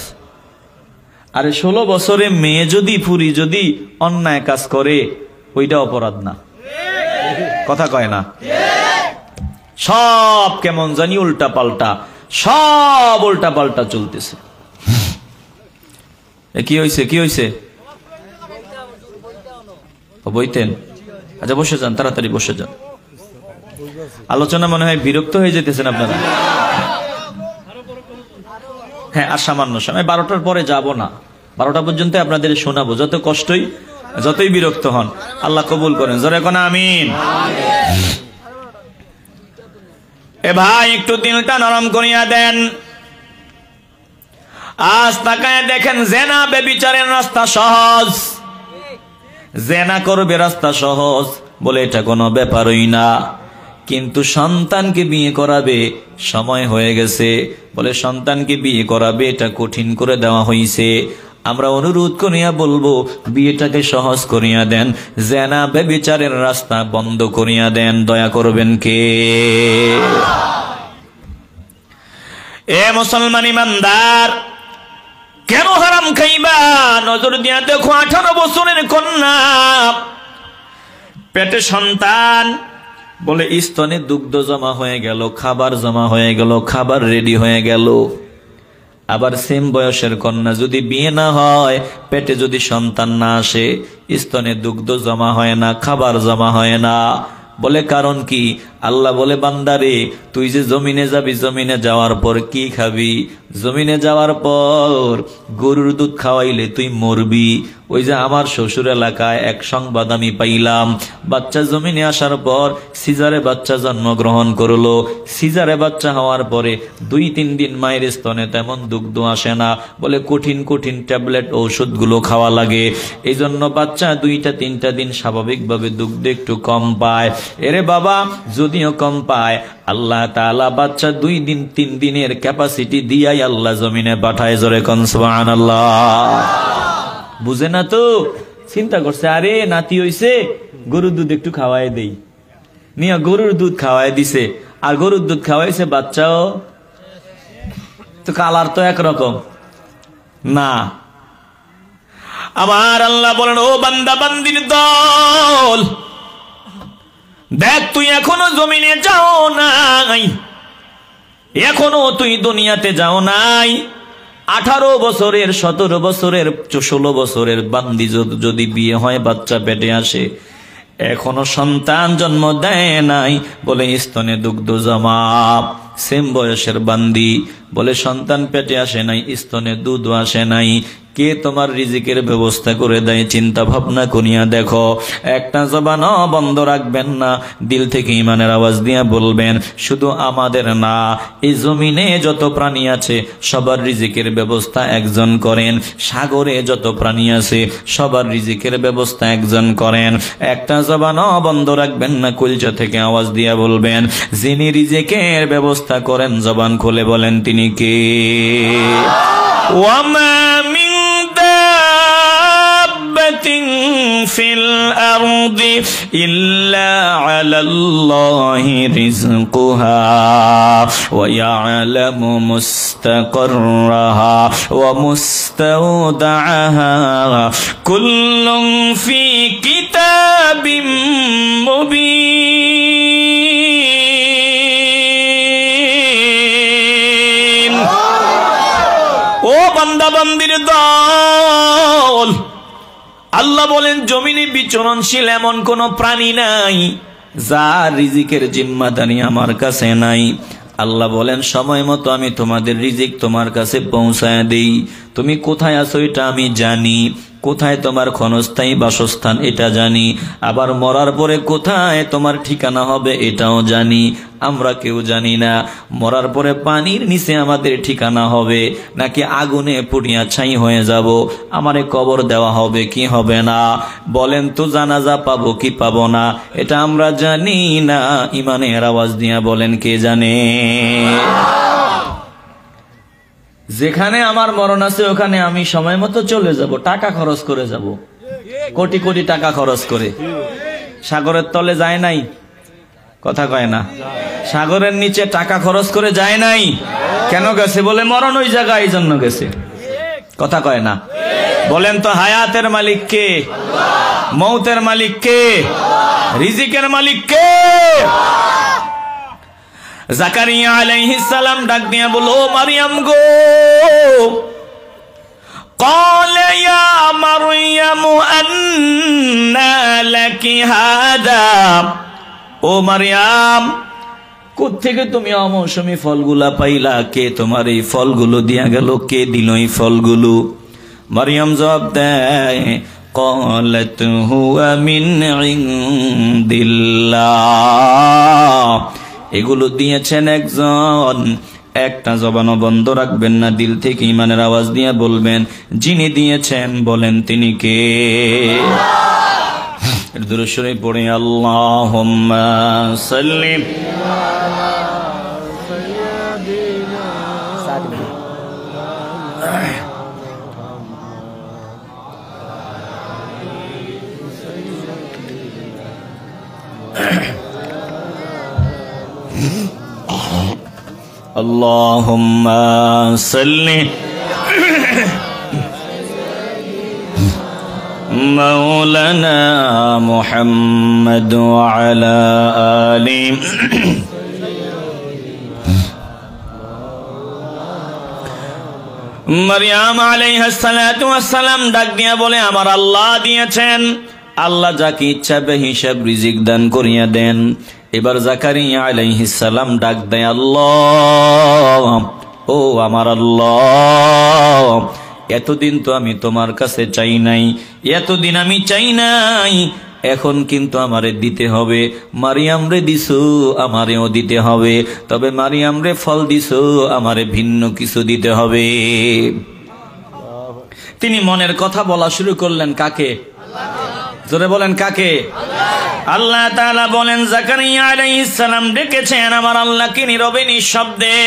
আরে 16 বছরে মেয়ে যদি ফুরি যদি অন্যায় কাজ করে, ওইটা অপরাধ না। কথা কয় না? সব কেমন জানি উল্টা পাল্টা, সব উল্টা পাল্টা চলতেছে। কি হয়েছে? কি হয়েছে? বইতেন? আচ্ছা বসে যান, তাড়াতাড়ি বসে যান। আলোচনা মনে হয় বিরক্ত হয়ে যেতেছেন আপনারা। হ্যাঁ, আর সামান্য সময়, 12টার পরে যাব না, 12টা পর্যন্ত আপনাদের শোনাবো। যত কষ্টই, যতই বিরক্ত হন, আল্লাহ কবুল করেন। জোরে কোন আমিন। এ ভাই একটু দিলটা নরম করিয়া দেন। আজ তাকায় দেখেন, জেনা বেবিচারের রাস্তা সহজ, জেনা করবে রাস্তা সহজ, বলে এটা কোনো ব্যাপারই না। কিন্তু সন্তানকে বিয়ে করাবে, সময় হয়ে গেছে, বলে সন্তানকে বিয়ে করাবে, এটা কঠিন করে দেওয়া হয়েছে। আমরা অনুরোধ করিয়া বলবো, বিয়েটাকে সহজ করিয়া দেন, জেনা বেবিচারের রাস্তা বন্ধ করিয়া দেন। দয়া করবেন কে? এ মুসলমান ইমানদার, কেন হারাম খাইবা? নজর দিয়া দেখো, 18 বছরের কন্যা, পেটে সন্তান, বলে স্তনে দুগ্ধ জমা হয়ে গেল, খাবার জমা হয়ে গেল, খাবার রেডি হয়ে গেল। আবার সেম বয়সের কন্যা, যদি বিয়ে না হয়, পেটে যদি সন্তান না আসে, স্তনে দুগ্ধ জমা হয় না, খাবার জমা হয় না। বলে কারণ কি? আল্লাহ বলে, বান্দারে তুই যে জমিনে যাবি, জমিনে যাওয়ার পর কি খাবি? জমিনে যাওয়ার পর গরুর দুধ খাওয়াইলে তুই মরবি। ওই যে আমার শ্বশুর এলাকায় এক সংবাদ আমি পাইলাম, বাচ্চা জমিনে আসার পর সিজারে বাচ্চা জন্মগ্রহণ করলো। সিজারে বাচ্চা হওয়ার পরে 2-3 দিন মায়ের স্তনে তেমন দুগ্ধ আসে না। বলে কঠিন কঠিন ট্যাবলেট ঔষধগুলো খাওয়া লাগে, এই জন্য বাচ্চা 2-3 দিন স্বাভাবিকভাবে দুগ্ধ একটু কম পায়। এরে বাবা, যদিও কম পায়, আল্লাহ তাআলা বাচ্চা 2-3 দিনের ক্যাপাসিটি দিয়াই আল্লাহ জমিনে পাঠায়। জোরে কোন সুবহানাল্লাহ। বুঝে না তো, চিন্তা করছে আরে নাতি হইছে, গরুর দুধ একটু খাওয়াই দেই, নিয়ে গরুর দুধ খাওয়াই দিছে। আর গরুর দুধ খাওয়াইছে, বাচ্চাও তো কালার তো একরকম না। আমার আল্লাহ বলেন, ও বান্দা বান্দির দল, দেখ তুই এখনো জমিনে যাও নাই, এখনো তুই দুনিয়াতে যাও নাই। 18 বছরের, 17 বছরের, 16 বছরের বান্দি যদি বিয়ে হয়, বাচ্চা পেটে আসে, এখনো সন্তান জন্ম দেয় নাই, বলে স্তনে দুগ্ধ জমা। সেম বয়সের বান্দি, বলে সন্তান পেটে আসে নাই, স্তনে দুধ আসে নাই। কে তোমার রিজিকের ব্যবস্থা করে দেয়? চিন্তা ভাবনা করিয়া দেখো। একটা জবান বন্ধ রাখবেন না, দিল থেকে ইমানের আওয়াজ দিয়া বলবেন, শুধু আমাদের না, এই জমিনে যত প্রাণী আছে সবার রিজিকের ব্যবস্থা একজন করেন। সাগরে যত প্রাণী আছে সবার রিজিকের ব্যবস্থা একজন করেন। একটা জবান বন্ধ রাখবেন না, কলিজা থেকে আওয়াজ দিয়া বলবেন, যিনি রিজিকের ব্যবস্থা করেন, জবান খুলে বলেন তিনি কে? ওয়ামা মিন দাব্বাতিন ফিল আরদি ইল্লা আলাল্লাহি রিজকুহা ওয়া ইয়ালামু মুস্তাকাররাহা ওয়া মুস্তাওদাআহা কুল্লুন ফি কিতাবিম মুবিন। ও বান্দা বান্দির দল, আল্লাহ বলেন জমিনে বিচরণশীল এমন কোন প্রাণী নাই যার রিজিকের জিম্মাদারি আমার কাছে নাই। আল্লাহ বলেন সময় মতো আমি তোমাদের রিজিক তোমার কাছে পৌঁছায় দেই। তুমি কোথায় আছো এটা আমি জানি, কোথায় তোমার ক্ষণস্থায়ী বাসস্থান এটা জানি, আবার মরার পরে কোথায় তোমার ঠিকানা হবে এটাও জানি। আমরা কেউ জানি না মরার পরে পানির নিচে আমাদের ঠিকানা হবে নাকি আগুনে পুড়িয়া ছাই হয়ে যাব, আমারে কবর দেওয়া হবে কি হবে না। বলেন তো জানাজা পাবো কি পাবো না এটা আমরা জানি না। ইমানের আওয়াজ দিয়া বলেন কে জানে? যেখানে আমার মরণ আছে ওখানে আমি সময় মতো চলে যাব, টাকা খরচ করে যাব, কোটি কোটি টাকা খরচ করে। সাগরের তলে যায় নাই, কথা কয় না, সাগরের নিচে টাকা খরচ করে যায় নাই। কেন গেছে? বলে মরণ ওই জায়গায়, এই জন্য গেছে। কথা কয় না। বলেন তো হায়াতের মালিক কে? মৌতের মালিক কে? রিজিকের মালিক কে? জাকারিয়া আলাইহিস সালাম ডাক দিয়া বলো, মারিয়াম গো, ক্বালা ইয়া মারইয়াম আন্না লাকি হাদা। ও মারিয়াম, কোত্থেকে তুমি অমৌসুমী ফলগুলা পাইলা? কে তোমার এই ফলগুলো দিয়া গেল? কে দিল এই ফলগুলো? মারিয়াম জবাব দেয়, ক্বালাত হুয়া মিন ইনদিল্লাহ, এগুলো দিয়েছেন একজন। একটা জবানও বন্ধ রাখবেন না, দিল থেকে ইমানের আওয়াজ দিয়ে বলবেন যিনি দিয়েছেন বলেন তিনি কে? দুরূদ শরীফ পড়ে আল্লাহুম্মা সাল্লি আল্লাহুম্মা সাল্লি মাওলানা মুহাম্মদ ওয়া আলা আলি মারইয়াম আলাইহিস সালাতু ওয়াস সালাম ডাক দিয়া বলে, আমার আল্লাহ দিয়েছেন, আল্লাহ যাকে ইচ্ছা বেহিসাব রিজিক দান করিয়া দেন। এবার জাকারিয়া আলাইহিস সালাম ডাক দেয়, আল্লাহ, ও আমার আল্লাহ, এতদিন তো আমি তোমার কাছে চাই নাই, এতদিন আমি চাই নাই, এখন কিন্তু আমারে দিতে হবে। মারিয়াম রে দিছো, আমারেও দিতে হবে, তবে মারিয়াম রে ফল দিছো, আমারে ভিন্ন কিছু দিতে হবে। তিনি মনের কথা বলা শুরু করলেন কাকে? জোরে বলেন কাকে? আল্লাহ তাআলা বলেন, জাকারিয়া আলাইহিস সালাম ডেকেছেন আমার আল্লাহকে নীরবে নিঃশব্দে।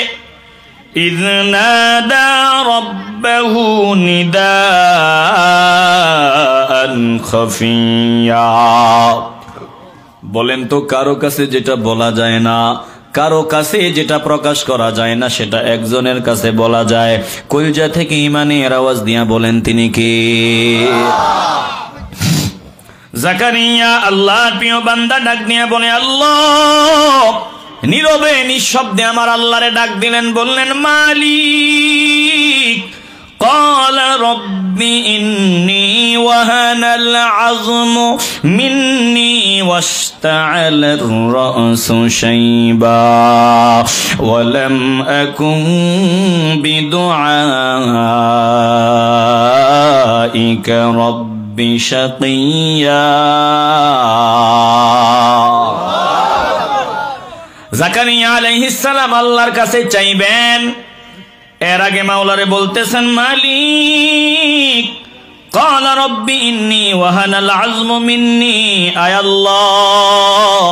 ইয নাদা রাব্বাহু নিদাআন খাফিয়া। বলেন তো, কারো কাছে যেটা বলা যায় না, কারো কাছে যেটা প্রকাশ করা যায় না, সেটা একজনের কাছে বলা যায়। কলিজা থেকে ঈমানের আওয়াজ দিয়া বলেন তিনি কে? জাকারিয়া আল্লাহর প্রিয় বান্দা ডাক দিয়া বলে, আল্লাহ। নীরবে নিঃশব্দে আমার আল্লাহরে ডাক দিলেন, বললেন, মালিক। قال رب إني وهن العظم مني واشتعل الرأس شيبا ولم أكن بدعائك رب شقيا। জাকারিয়া আলাইহিস সালাম আল্লাহর কাছে চাইবেন, এর আগে মাওলারে বলতেছেন, মালিক। قال رب إني وهن العظم مني। আয় আল্লাহ,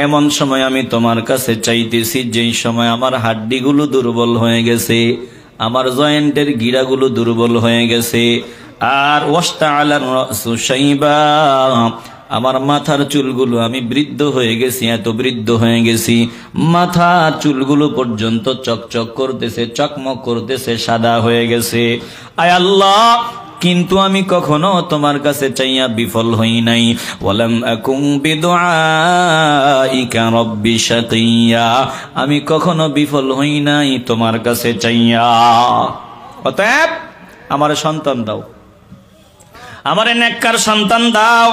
এমন সময় আমি তোমার কাছে চাইতেছি যেই সময় আমার হাড্ডিগুলো দুর্বল হয়ে গেছে, আমার জয়েন্টের গিরাগুলো দুর্বল হয়ে গেছে, আর ওয়াস্তাআলার রাসু শাইবা, আমার মাথার চুলগুলো, আমি বৃদ্ধ হয়ে গেছি, এত বৃদ্ধ হয়ে গেছি, মাথার চুলগুলো পর্যন্ত চকচক করতেছে, চকমক করতেছে, সাদা হয়ে গেছে। আয় আল্লাহ, কিন্তু আমি কখনো তোমার কাছে চাইয়া বিফল হই নাই। ওয়ালাম আকুম বিদুআইকা রাব্বি শাকিয়া, আমি কখনো বিফল হই নাই তোমার কাছে চাইয়া। অতএব আমারে সন্তান দাও, আমারে নেককার সন্তান দাও।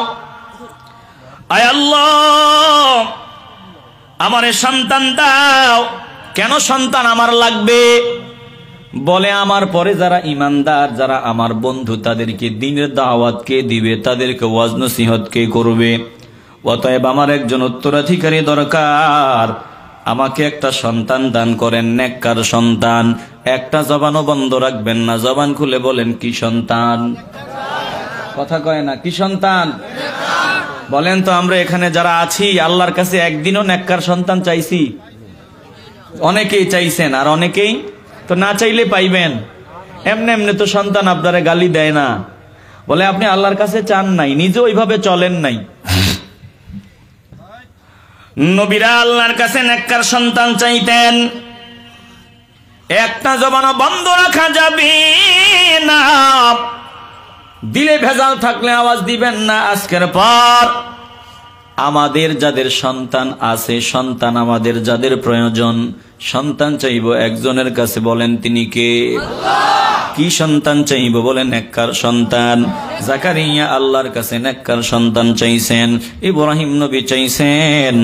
আয় আল্লাহ, আমারে সন্তান দাও। কেন সন্তান আমার লাগবে? বলে, আমার পরে যারা ইমানদার, যারা আমার বন্ধু, তাদেরকে দ্বীনের দাওয়াত কে দিবে, তাদেরকে ওয়াজ নসিহত কে করবে। অতএব আমার একজন উত্তরাধিকারী দরকার, আমাকে একটা সন্তান দান করেন, নেককার সন্তান। একটা জবানও বন্ধ রাখবেন না, জবান খুলে বলেন, কি সন্তান? কথা কয় না, কি সন্তান? বলেন তো, আমরা এখানে যারা আছি আল্লাহর কাছে একদিনও নেককার সন্তান চাইছি? অনেকেই চাইছেন, আর অনেকেই তো না চাইলে পাইবেন। এমনি এমনি তো সন্তান আপনারা গালি দেয় না, বলে আপনি আল্লাহর কাছে চান নাই, নিজে ওইভাবে চলেন নাই। নবীরা আল্লাহর কাছে নেককার সন্তান চাইতেন। একটা জবানও বন্ধ রাখা যাবে না, দিলে ভেজাল থাকলে আওয়াজ দিবেন না। আজকের পর আমাদের যাদের সন্তান আছে, সন্তান আমাদের যাদের প্রয়োজন, সন্তান চাইব একজনের কাছে, বলেন তিনি কে? কি সন্তান চাইব? বলেন নেককার সন্তান। জাকারিয়া আল্লাহর কাছে নেককার সন্তান চাইছেন, ইব্রাহিম নবী চাইছেন,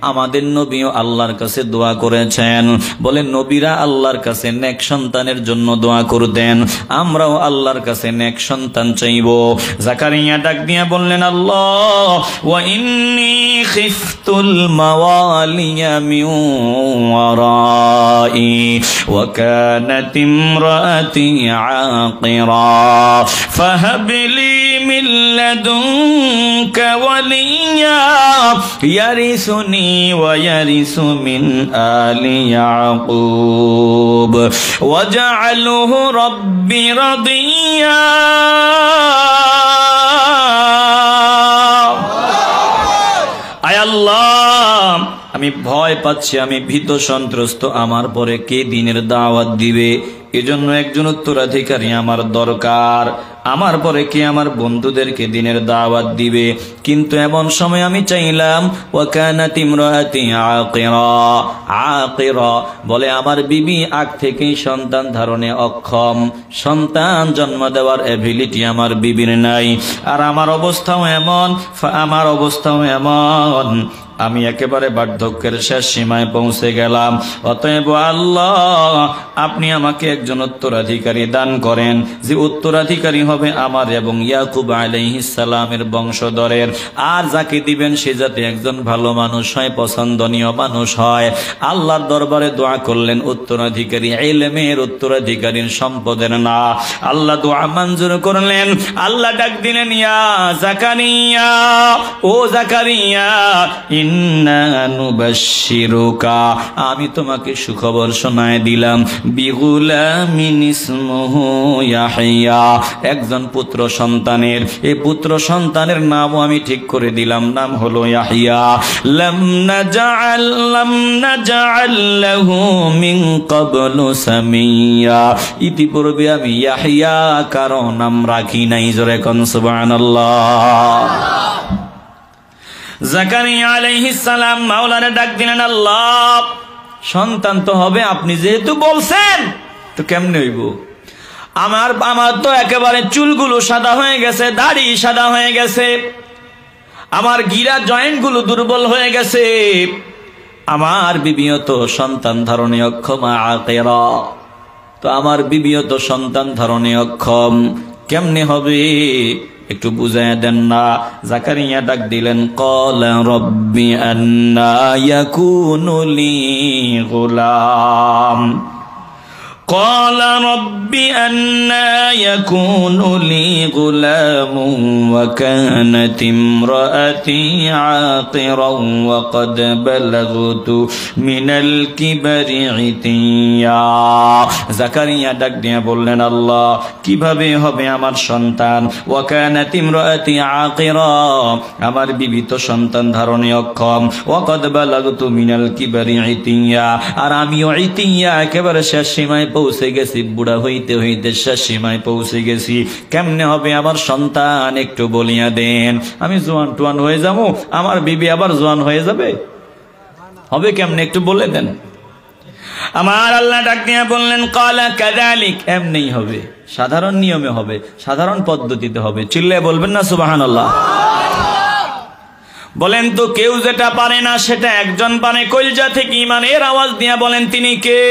আমাদের নবীও আল্লাহর কাছে দোয়া করেছেন। বলেন নবীরা আল্লাহর কাছে নেক সন্তানের জন্য দোয়া করতেন, আমরাও আল্লাহর কাছে নেক সন্তান চাইব। জাকারিয়া ডাক দিয়া বললেন, আল্লাহ, ওয়া ইন্নী খিফতুল মাওয়ালিয়া মিন ওয়ারাই ওয়া কানাত ইমরাতি আকিরা ফাহাব লি মিন লাদুনকা ওয়ালিয়া ইয়ারিসুনি ওয়া ইয়ারিসু মিন আলি ইয়াকুব ওয়াজআলহু রাব্বি রাদিয়া। আয় আল্লাহ, আমি ভয় পাচ্ছি, আমি ভীত সন্ত্রস্ত, আমার পরে কে দিনের দাওয়াত দিবে। এজন্য একজন উত্তরাধিকারী আমার দরকার। আমার পরে কে আমার বন্ধুদেরকে দিনের দাওয়াত দিবে। কিন্তু এমন সময় আমি চাইলাম, ওয়াকানাত ইমরাতি আকিরা, বলে আমার বিবি আগ থেকেই সন্তান ধারণে অক্ষম, সন্তান জন্ম দেওয়ার এবিলিটি আমার বিবির নাই। আর আমার অবস্থাও এমন, আমি একেবারে বার্ধক্যের শেষ সীমায় পৌঁছে গেলাম। অতএব আল্লাহ, আপনি আমাকে একজন উত্তরাধিকারী দান করেন, যে উত্তরাধিকারী হবে আমার এবং ইয়াকুব আলাইহিস সালামের বংশধরের। আর যাকে দিবেন সে যাতে একজন ভালো মানুষ হয়, পছন্দনীয় মানুষ হয়। আল্লাহর দরবারে দোয়া করলেন উত্তরাধিকারী ইলমের, উত্তরাধিকারীর সম্পদের না। আল্লাহ দোয়া মঞ্জুর করলেন। আল্লাহ ডাক দিলেন, ইয়া জাকারিয়া, ও জাকারিয়া, ইন্না নুবাশশিরুকা, আমি তোমাকে সুখবর শোনায় দিলাম, বিগুলামিন ইসমুহু ইয়াহইয়া, একজন পুত্র সন্তানের, এই পুত্র সন্তানের নামও আমি ঠিক করে দিলাম, নাম হলো ইয়াহইয়া। লাম নাজআল লাহু মিন ক্বাবলু সামিয়া, ইতিপূর্বে আমি ইয়াহইয়া কারো নাম রাখি নাই। জোরে কোন সুবহানাল্লাহ। জাকারিয়া আলাইহিস সালাম মাওলানা ডাক দিলেন, আল্লাহ, সন্তান তো হবে, আপনি যেহেতু বলছেন, তো কেমনে হইব? আমার তো একেবারে চুলগুলো সাদা হয়ে গেছে, দাড়ি সাদা হয়ে গেছে, আমার গিরা জয়েন্ট গুলো দুর্বল হয়ে গেছে, আমার বিবিও তো সন্তান ধারণে অক্ষম, আকিরা, তো আমার বিবিও তো সন্তান ধারণে অক্ষম, কেমনে হবে? একটু বুঝায় দেন না। জাকারিয়া ডাক দিলেন, ক্বালা রাব্বি আন্না ইয়াকুনু লি গুলাম, ক্বালা রাব্বি আন্না ইয়াকুনু লি গুলামুন ওয়া কানাত ইমরাতি আকিরান ওয়া ক্বাদ বালাগতু মিনাল কিবারি ইতিয়া। জাকারিয়া ডাক দিয়ে বললেন, আল্লাহ, কিভাবে হবে আমার সন্তান? ওয়া কানাত ইমরাতি আকিরা, আমার বিবি তো সন্তান ধারণে অক্ষম, ওয়া ক্বাদ বালাগতু মিনাল কিবারি ইতিয়া, আর আমিও ইতিয়া একেবারে শেষ সীমায় পৌঁছে গেছি, বুড়া হইতে হইতে শেষ সীমায় পৌঁছে গেছি, কেমনে হবে আমার সন্তান? একটু বলিয়া দেন। আমি জোয়ান টুয়ান হয়ে যাবো, আমার বিবি আবার জোয়ান হয়ে যাবে, হবে কেমনে? একটু বলে দেন। আমার আল্লাহ ডাক দিয়ে বললেন, ক্বালা কাযালিক, এমনিই হবে, সাধারণ নিয়মে হবে, সাধারণ পদ্ধতিতে হবে। চিল্লায় বলবেন না সুবহানাল্লাহ? বলেন তো, কেউ যেটা পারে না সেটা একজন পারে। কলজা থেকে ঈমানের আওয়াজ দিয়ে বলেন, তিনি কে?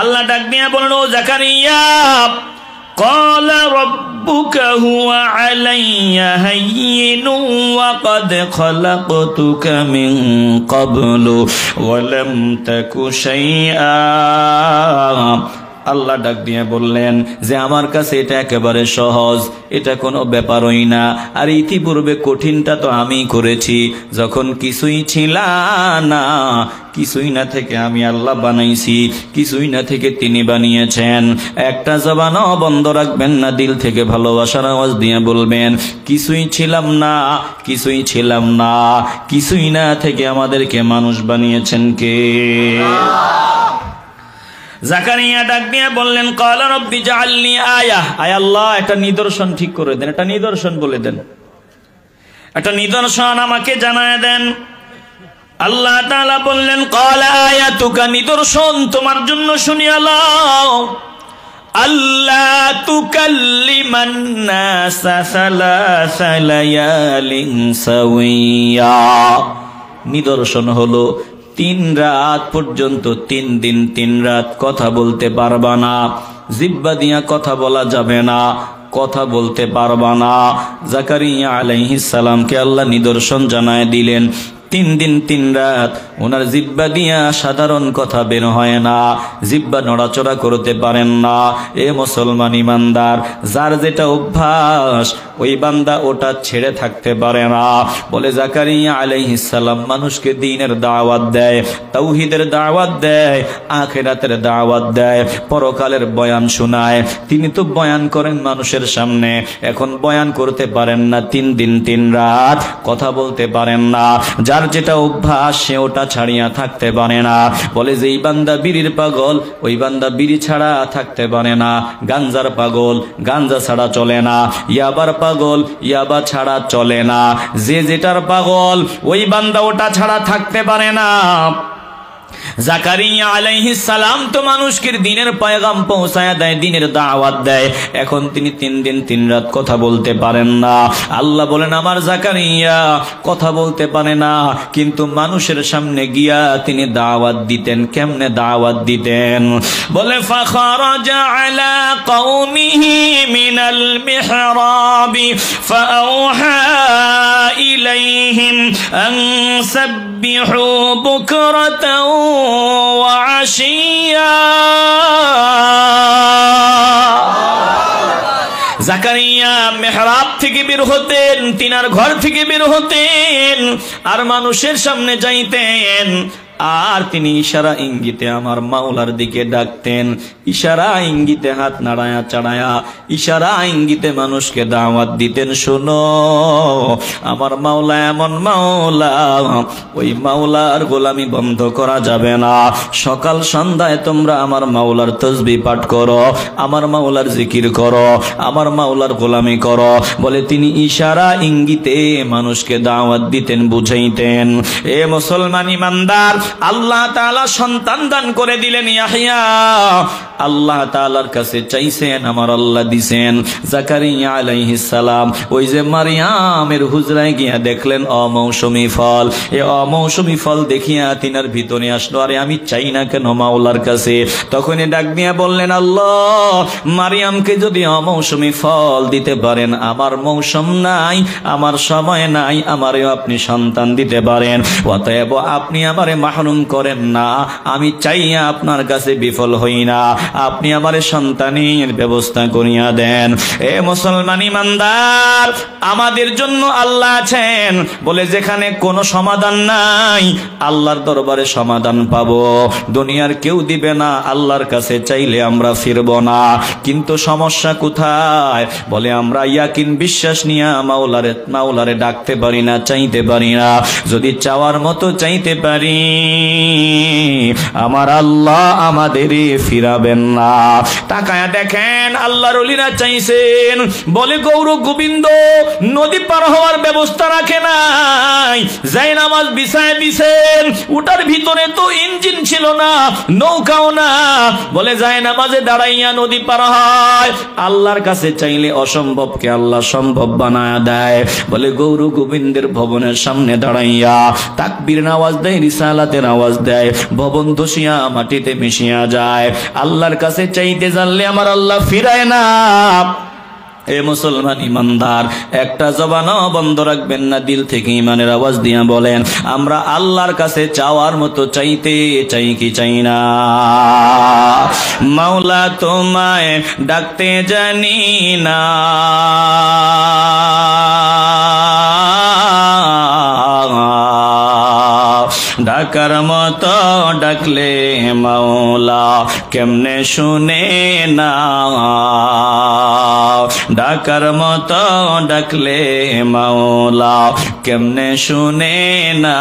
আল্লাহ ডাক দিয়ে বলেন, ও জাকারিয়া, ক্বালা রাব্বুকা হুয়া আলাইয়া হাইয়িনু ওয়া ক্বাদ খালাকতুকা মিন ক্বাবলু ওয়া লাম তাকু শাইআ। আল্লাহ ডাক দিয়ে বললেন যে আমার কাছে এটা একেবারে সহজ, এটা কোনো ব্যাপারই না। আর ইতিপূর্বে কঠিনটা তো আমি করেছি, যখন কিছুই ছিল না, কিছুই না থেকে আমি আল্লাহ বানাইছি, কিছুই না থেকে তিনি বানিয়েছেন। একটা জবানও বন্ধ রাখবেন না, দিল থেকে ভালোবাসার আওয়াজ দিয়ে বলবেন, কিছুই ছিলাম না, কিছুই ছিলাম না, কিছুই না থেকে আমাদেরকে মানুষ বানিয়েছেন কে? জাকারিয়া ডাক দিয়ে বললেন, ক্বালা রাব্বি জাআলনি আয়াহ, আয় আল্লাহ, একটা নিদর্শন ঠিক করে দেন, একটা নিদর্শন বলে দেন, একটা নিদর্শন আমাকে জানায় দেন। আল্লাহ তাআলা বললেন, ক্বালা আয়াতুকা, নিদর্শন তোমার জন্য শুনিয়ে লও, আল্লাহ তুকাল্লিমান নাসা সালাসা লায়ালিন সাওয়িয়া। নিদর্শন হলো 3 রাত পর্যন্ত, 3 দিন 3 রাত কথা বলতে পারবা না, জিহ্বা দিয়া কথা বলা যাবে না, কথা বলতে পারবা না। জাকারিয়া আলাইহিস সালামকে আল্লাহ নিদর্শন জানায় দিলেন, 3 দিন 3 রাত ওনার জিহ্বা দিয়া সাধারণ কথা বের হয় না, জিহ্বা নড়াচড়া করতে পারেন না। এ মুসলমান ইমানদার, যার যেটা অভ্যাস ওই বান্দা ওটা ছেড়ে থাকতে পারে না। বলে জাকারিয়া আলাইহিস সালাম মানুষকে দ্বীনের দাওয়াত দেয়, তাওহীদের দাওয়াত দেয়, আখিরাতের দাওয়াত দেয়, পরকালের বয়ান শোনায়। তিনি তো বয়ান করেন মানুষের সামনে, এখন বয়ান করতে পারেন না, 3 দিন 3 রাত কথা বলতে পারেন না। যার যার যেটা অভ্যাস সে ওটা ছাড়িয়া থাকতে পারে না। বলে যেই বান্দা বিড়ির পাগল ওই বান্দা বিড়ি ছাড়া থাকতে পারে না, গাঞ্জার পাগল গাঞ্জা ছাড়া চলে না, ইয়াবার পাগল ইয়াবা ছাড়া চলে না, যে যেটার পাগল ওই বান্দা ওটা ছাড়া থাকতে পারে না। জাকারিয়া আলাইহিস সালাম তো মানুষকে দিনের পয়গাম পৌঁছায়া দেয়, দিনের দাওয়াত দেয়। এখন তিনি 3 দিন 3 রাত কথা বলতে পারেন না। আল্লাহ বলেন আমার জাকারিয়া কথা বলতে পারে না, কিন্তু মানুষের সামনে গিয়া তিনি দাওয়াত দিতেন। কেমনে দাওয়াত দিতেন? বলে ফাখারাজা আলা কওমিহি মিনাল মিহরাবি ফাআওহা ইলাইহিম আন সাব্বিহু বুকরাতাও وعشيا। জাকারিয়া মেহরাব থেকে বের হতেন, তিনার ঘর থেকে বের হতেন, আর মানুষের সামনে যাইতেন, আর তিনি ইশারা ইঙ্গিতে আমার মাওলার দিকে ডাকতেন। ইশারা ইঙ্গিতে হাত নাড়ায়া চাড়ায়া ইশারা ইঙ্গিতে মানুষকে দাওয়াত দিতেন, শোনো আমার মাওলা এমন মাওলা, ওই মাওলার গোলামি বন্ধ করা যাবে না। সকাল সন্ধ্যায় তোমরা আমার মাওলার তসবিহ পাঠ করো, আমার মাওলার জিকির করো, আমার মাওলার গোলামি করো। বলে তিনি ইশারা ইঙ্গিতে মানুষকে দাওয়াত দিতেন, বুঝাইতেন। এ মুসলমান ইমানদার, আল্লাহ তাআলা সন্তান দান করে দিলেন ইয়াহইয়া। আল্লাহ তাআলার কাছে চাইছেন, আমার আল্লাহ দিছেন। জাকারিয়া আলাইহিস সালাম ওই যে মারিয়ামের হুজরায় গিয়া দেখলেন অমৌসুমী ফল। এই অমৌসুমী ফল দেখিয়া তিনার ভিতরে আসলো, আরে আমি চাই না কেন মাওলার কাছে? তখনই ডাক দিয়া বললেন, আল্লাহ মারিয়ামকে যদি অমৌসুমী ফল দিতে পারেন, আমার মৌসুম নাই, আমার সময় নাই, আমারেও আপনি সন্তান দিতে পারেন। অতএব আপনি আমারে মাহরুম করেন না, আমি চাইয়া আপনার কাছে বিফল হই না, আপনি আমারে সন্তানের ব্যবস্থা করিয়া দেন। এ মুসলমান ইমানদার, আমাদের জন্য আল্লাহ আছেন। বলে যেখানে কোনো সমাধান নাই আল্লাহর দরবারে সমাধান পাবো। দুনিয়ার কেউ দিবে না, আল্লাহর কাছে চাইলে আমরা ফিরব না। কিন্তু সমস্যা কোথায়? বলে আমরা ইয়াকিন বিশ্বাস নিয়ে মাওলারে ডাকতে পারি না, চাইতে পারি না। যদি চাওয়ার মতো চাইতে পারি, আমার আল্লাহ আমাদের ফিরাবেন না। তাকায়া দেখেন আল্লাহর ওলিরা চাইছেন। বলে গৌর গোবিন্দ নদী পার হওয়ার ব্যবস্থা রাখে নাই, যাই নামাজ বিছায় দিছেন, ওটার ভিতরে তো ইঞ্জিন ছিল না, নৌকাও না। বলে যায় নামাজে দাঁড়াইয়া নদী পার হয়। আল্লাহর কাছে চাইলে অসম্ভবকে আল্লাহ সম্ভব বানায়া দেয়। বলে গৌর গোবিন্দের ভবনের সামনে দাঁড়াইয়া তাকবীর আওয়াজ দেয়, রিসালাতের আওয়াজ দেয়, ভবন ধসিয়া মাটিতে মিশিয়া যায়। আল্লাহর কাছে চাইতে জানলে আমার আল্লাহ ফিরায় না। এ মুসলমান ইমানদার, একটা জবানও বন্ধ রাখবেন না, দিল থেকে ইমানের আওয়াজ দিয়া বলেন, আমরা আল্লাহর কাছে চাওয়ার মতো চাইতে চাই কি চাই না? মাওলা তোমায় ডাকতে জানি না, ডাকার মতো ডাকলে মাওলা কেমনে শুনে না, ডাকার মতো ডাকলে মাওলা কেমনে শুনে না।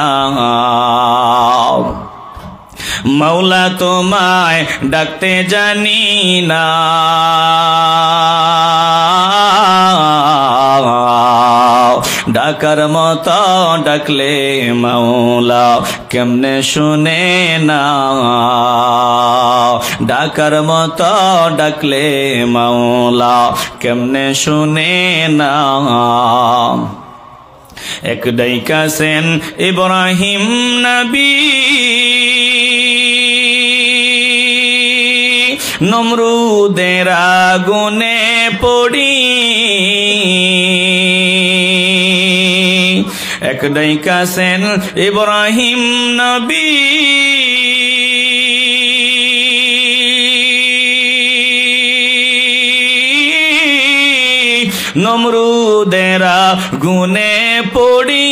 মাওলা তোমায় ডাকতে জানি না, ডাকার মতো ডাকলে মাওলা কেমনে শুনে না, ডাকার মতো ডাকলে মাওলা কেমনে শুনে না। এক ডাইকাছেন ইব্রাহিম নবী, নমরুদের আগুনে পড়ি, এক ডাইকাছেন ইব্রাহিম নবী, নমরুদের আগুনে পড়ি,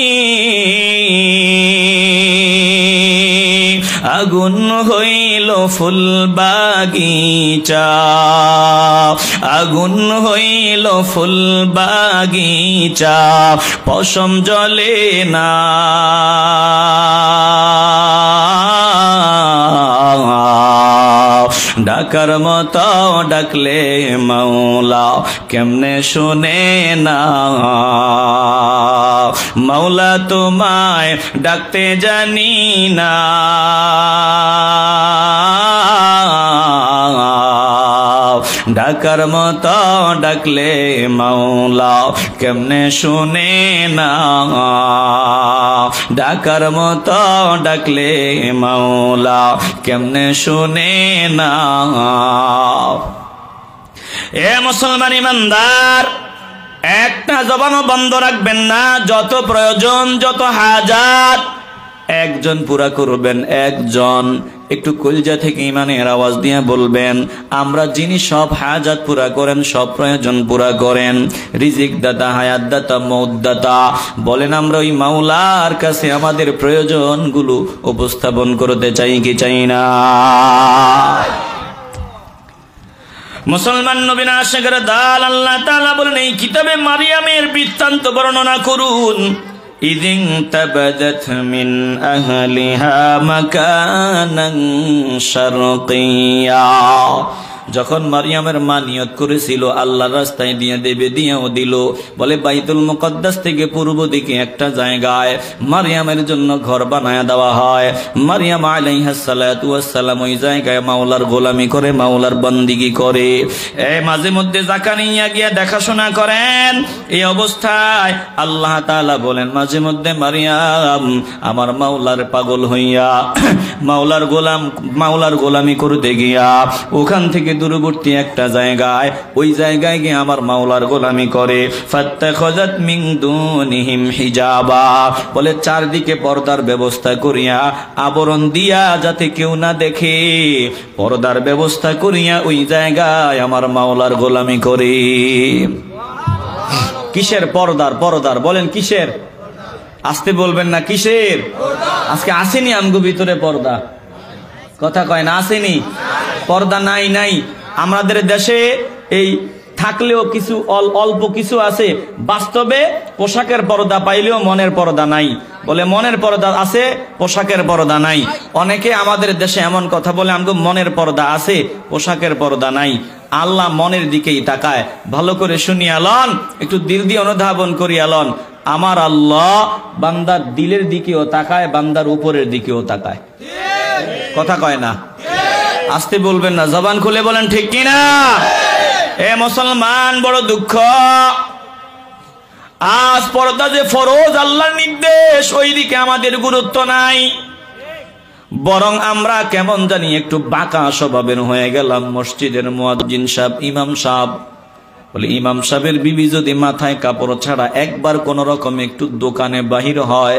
আগুন হইল ফুল বাগিচা, আগুন হইল ফুল বাগিচা, পশম জ্বলে না। ডাকার মতো ডাকলে মাওলা কেমনে শুনে না, মাওলা তোমায় ডাকতে জানি না, ডাকার মতো ডাকলে মাওলা কেমনে শুনে না, ডাকার মতো ডাকলে মাওলা কেমনে শুনে না। এ মুসলমান ইমানদার, একটা জবানও বন্ধ রাখবেন না। যত প্রয়োজন, যত হাজাত একজন পুরা করবেন, একজন। একটু কলিজা থেকে ইমানের আওয়াজ দিয়ে বলবেন, আমরা যিনি সব হাজাত পুরা করেন, সব প্রয়োজন পুরা করেন, রিজিক দাতা, হায়াত দাতা, মৌত দাতা, বলেন আমরা ওই মাওলার কাছে আমাদের প্রয়োজনগুলো উপস্থাপন করতে চাই কি চাই না? মুসলমান নবীন আশিকের দাল আল্লাহ তাআলা বলেন, এই কিতাবে মারিয়ামের বৃত্তান্ত বর্ণনা করুন। ইদিন তাবাদাত মিন আহলিহা মাকানান শারকিয়া, যখন মারিয়ামের মা নিয়ত করেছিল আল্লাহর রাস্তায় দিয়ে দেবে, দিয়েও দিল। বলে বাইতুল মুকদ্দাস থেকে পূর্ব দিকে একটা জায়গায় মারিয়ামের জন্য ঘর বানায় দেওয়া হয়। মারিয়াম আলাইহিস সালাতু ওয়াস সালাম ওই জায়গায় মাওলার গোলামি করে, মাওলার বন্দিগি করে। মাঝে মধ্যে জাকারিয়া গিয়া দেখাশোনা করেন। এই অবস্থায় আল্লাহ তাআলা বলেন, মাঝে মধ্যে মারিয়াম আমার মাওলার পাগল হইয়া মাওলার গোলামি করতে গিয়া ওখান থেকে দূরবর্তী একটা জায়গায়, ওই জায়গায় গিয়ে আমার মাওলার গোলামি করে। ফাত্তাখাযাত মিন দুনিহিম হিজাবা, বলে চারদিকে পর্দার ব্যবস্থা করিয়া, আবরণ দিয়া যাতে কেউ না দেখে, পর্দার ব্যবস্থা করিয়া ওই জায়গায় আমার মাওলার গোলামি করে। কিসের পর্দার? পর্দার বলেন কিসের? আসতে বলবেন না, কিসের? আজকে আসেনি আমগো ভিতরে পর্দা, কথা কয় না, আসেনি পর্দা? নাই নাই। আমাদের দেশে এই থাকলেও কিছু অল্প কিছু আছে, বাস্তবে পোশাকের পর্দা পাইলেও মনের পর্দা নাই। বলে মনের পর্দা আছে, পোশাকের পর্দা নাই। অনেকে আমাদের দেশে এমন কথা বলে, আমগো মনের পর্দা আছে, পোশাকের পর্দা নাই। আল্লাহ মনের দিকেই তাকায়। ভালো করে শুনিয়ালন, একটু দিল দিয়ে অনুধাবন করিয়ালন। আমার আল্লাহ বান্দার দিলের দিকেও তাকায়, বান্দার উপরের দিকেও তাকায়, কথা কয় না। আসতে বলবেন না, জবান খুলে বলেন ঠিক কিনা? এ মুসলমান, বড় দুঃখ, আজ পর্দা যে ফরজ, আল্লাহর নির্দেশ, ওই দিকে আমাদের গুরুত্ব নাই। বরং আমরা কেমন জানি একটু বাঁকা স্বভাবের হয়ে গেলাম। মসজিদের মুয়াজ্জিন সাহেব, ইমাম সাহেব, বলে ইমাম সাহেবের বিবি যদি মাথায় কাপড় ছাড়া একবার কোন রকম একটু দোকানে বাহির হয়,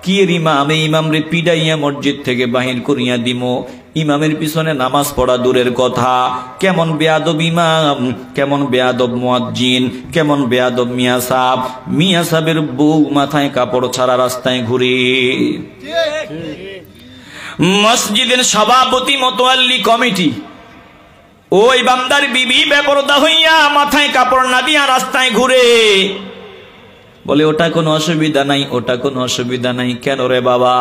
কি ইমাম, এই ইমাম রে পিডাইয়া মসজিদ থেকে বাহির করিয়া দিমো। ইমামের পিছনে নামাজ পড়া দূরের কথা, কেমন বেয়াদব ইমাম, কেমন বেয়াদব মুয়াজ্জিন, কেমন বেয়াদব মিয়া সাহেব। মিয়া সাহেবের বউ মাথায় কাপড় ছাড়া রাস্তায় ঘুরে। মসজিদের সভাপতি, মোতাল্লি কমিটি, ওই বান্দার বিবি বেপরদা হইয়া মাথায় কাপড় না দিয়া রাস্তায় ঘুরে। বলে ওটা কোনো অসুবিধা নাই, ওটা কোনো অসুবিধা নাই। কেন রে বাবা?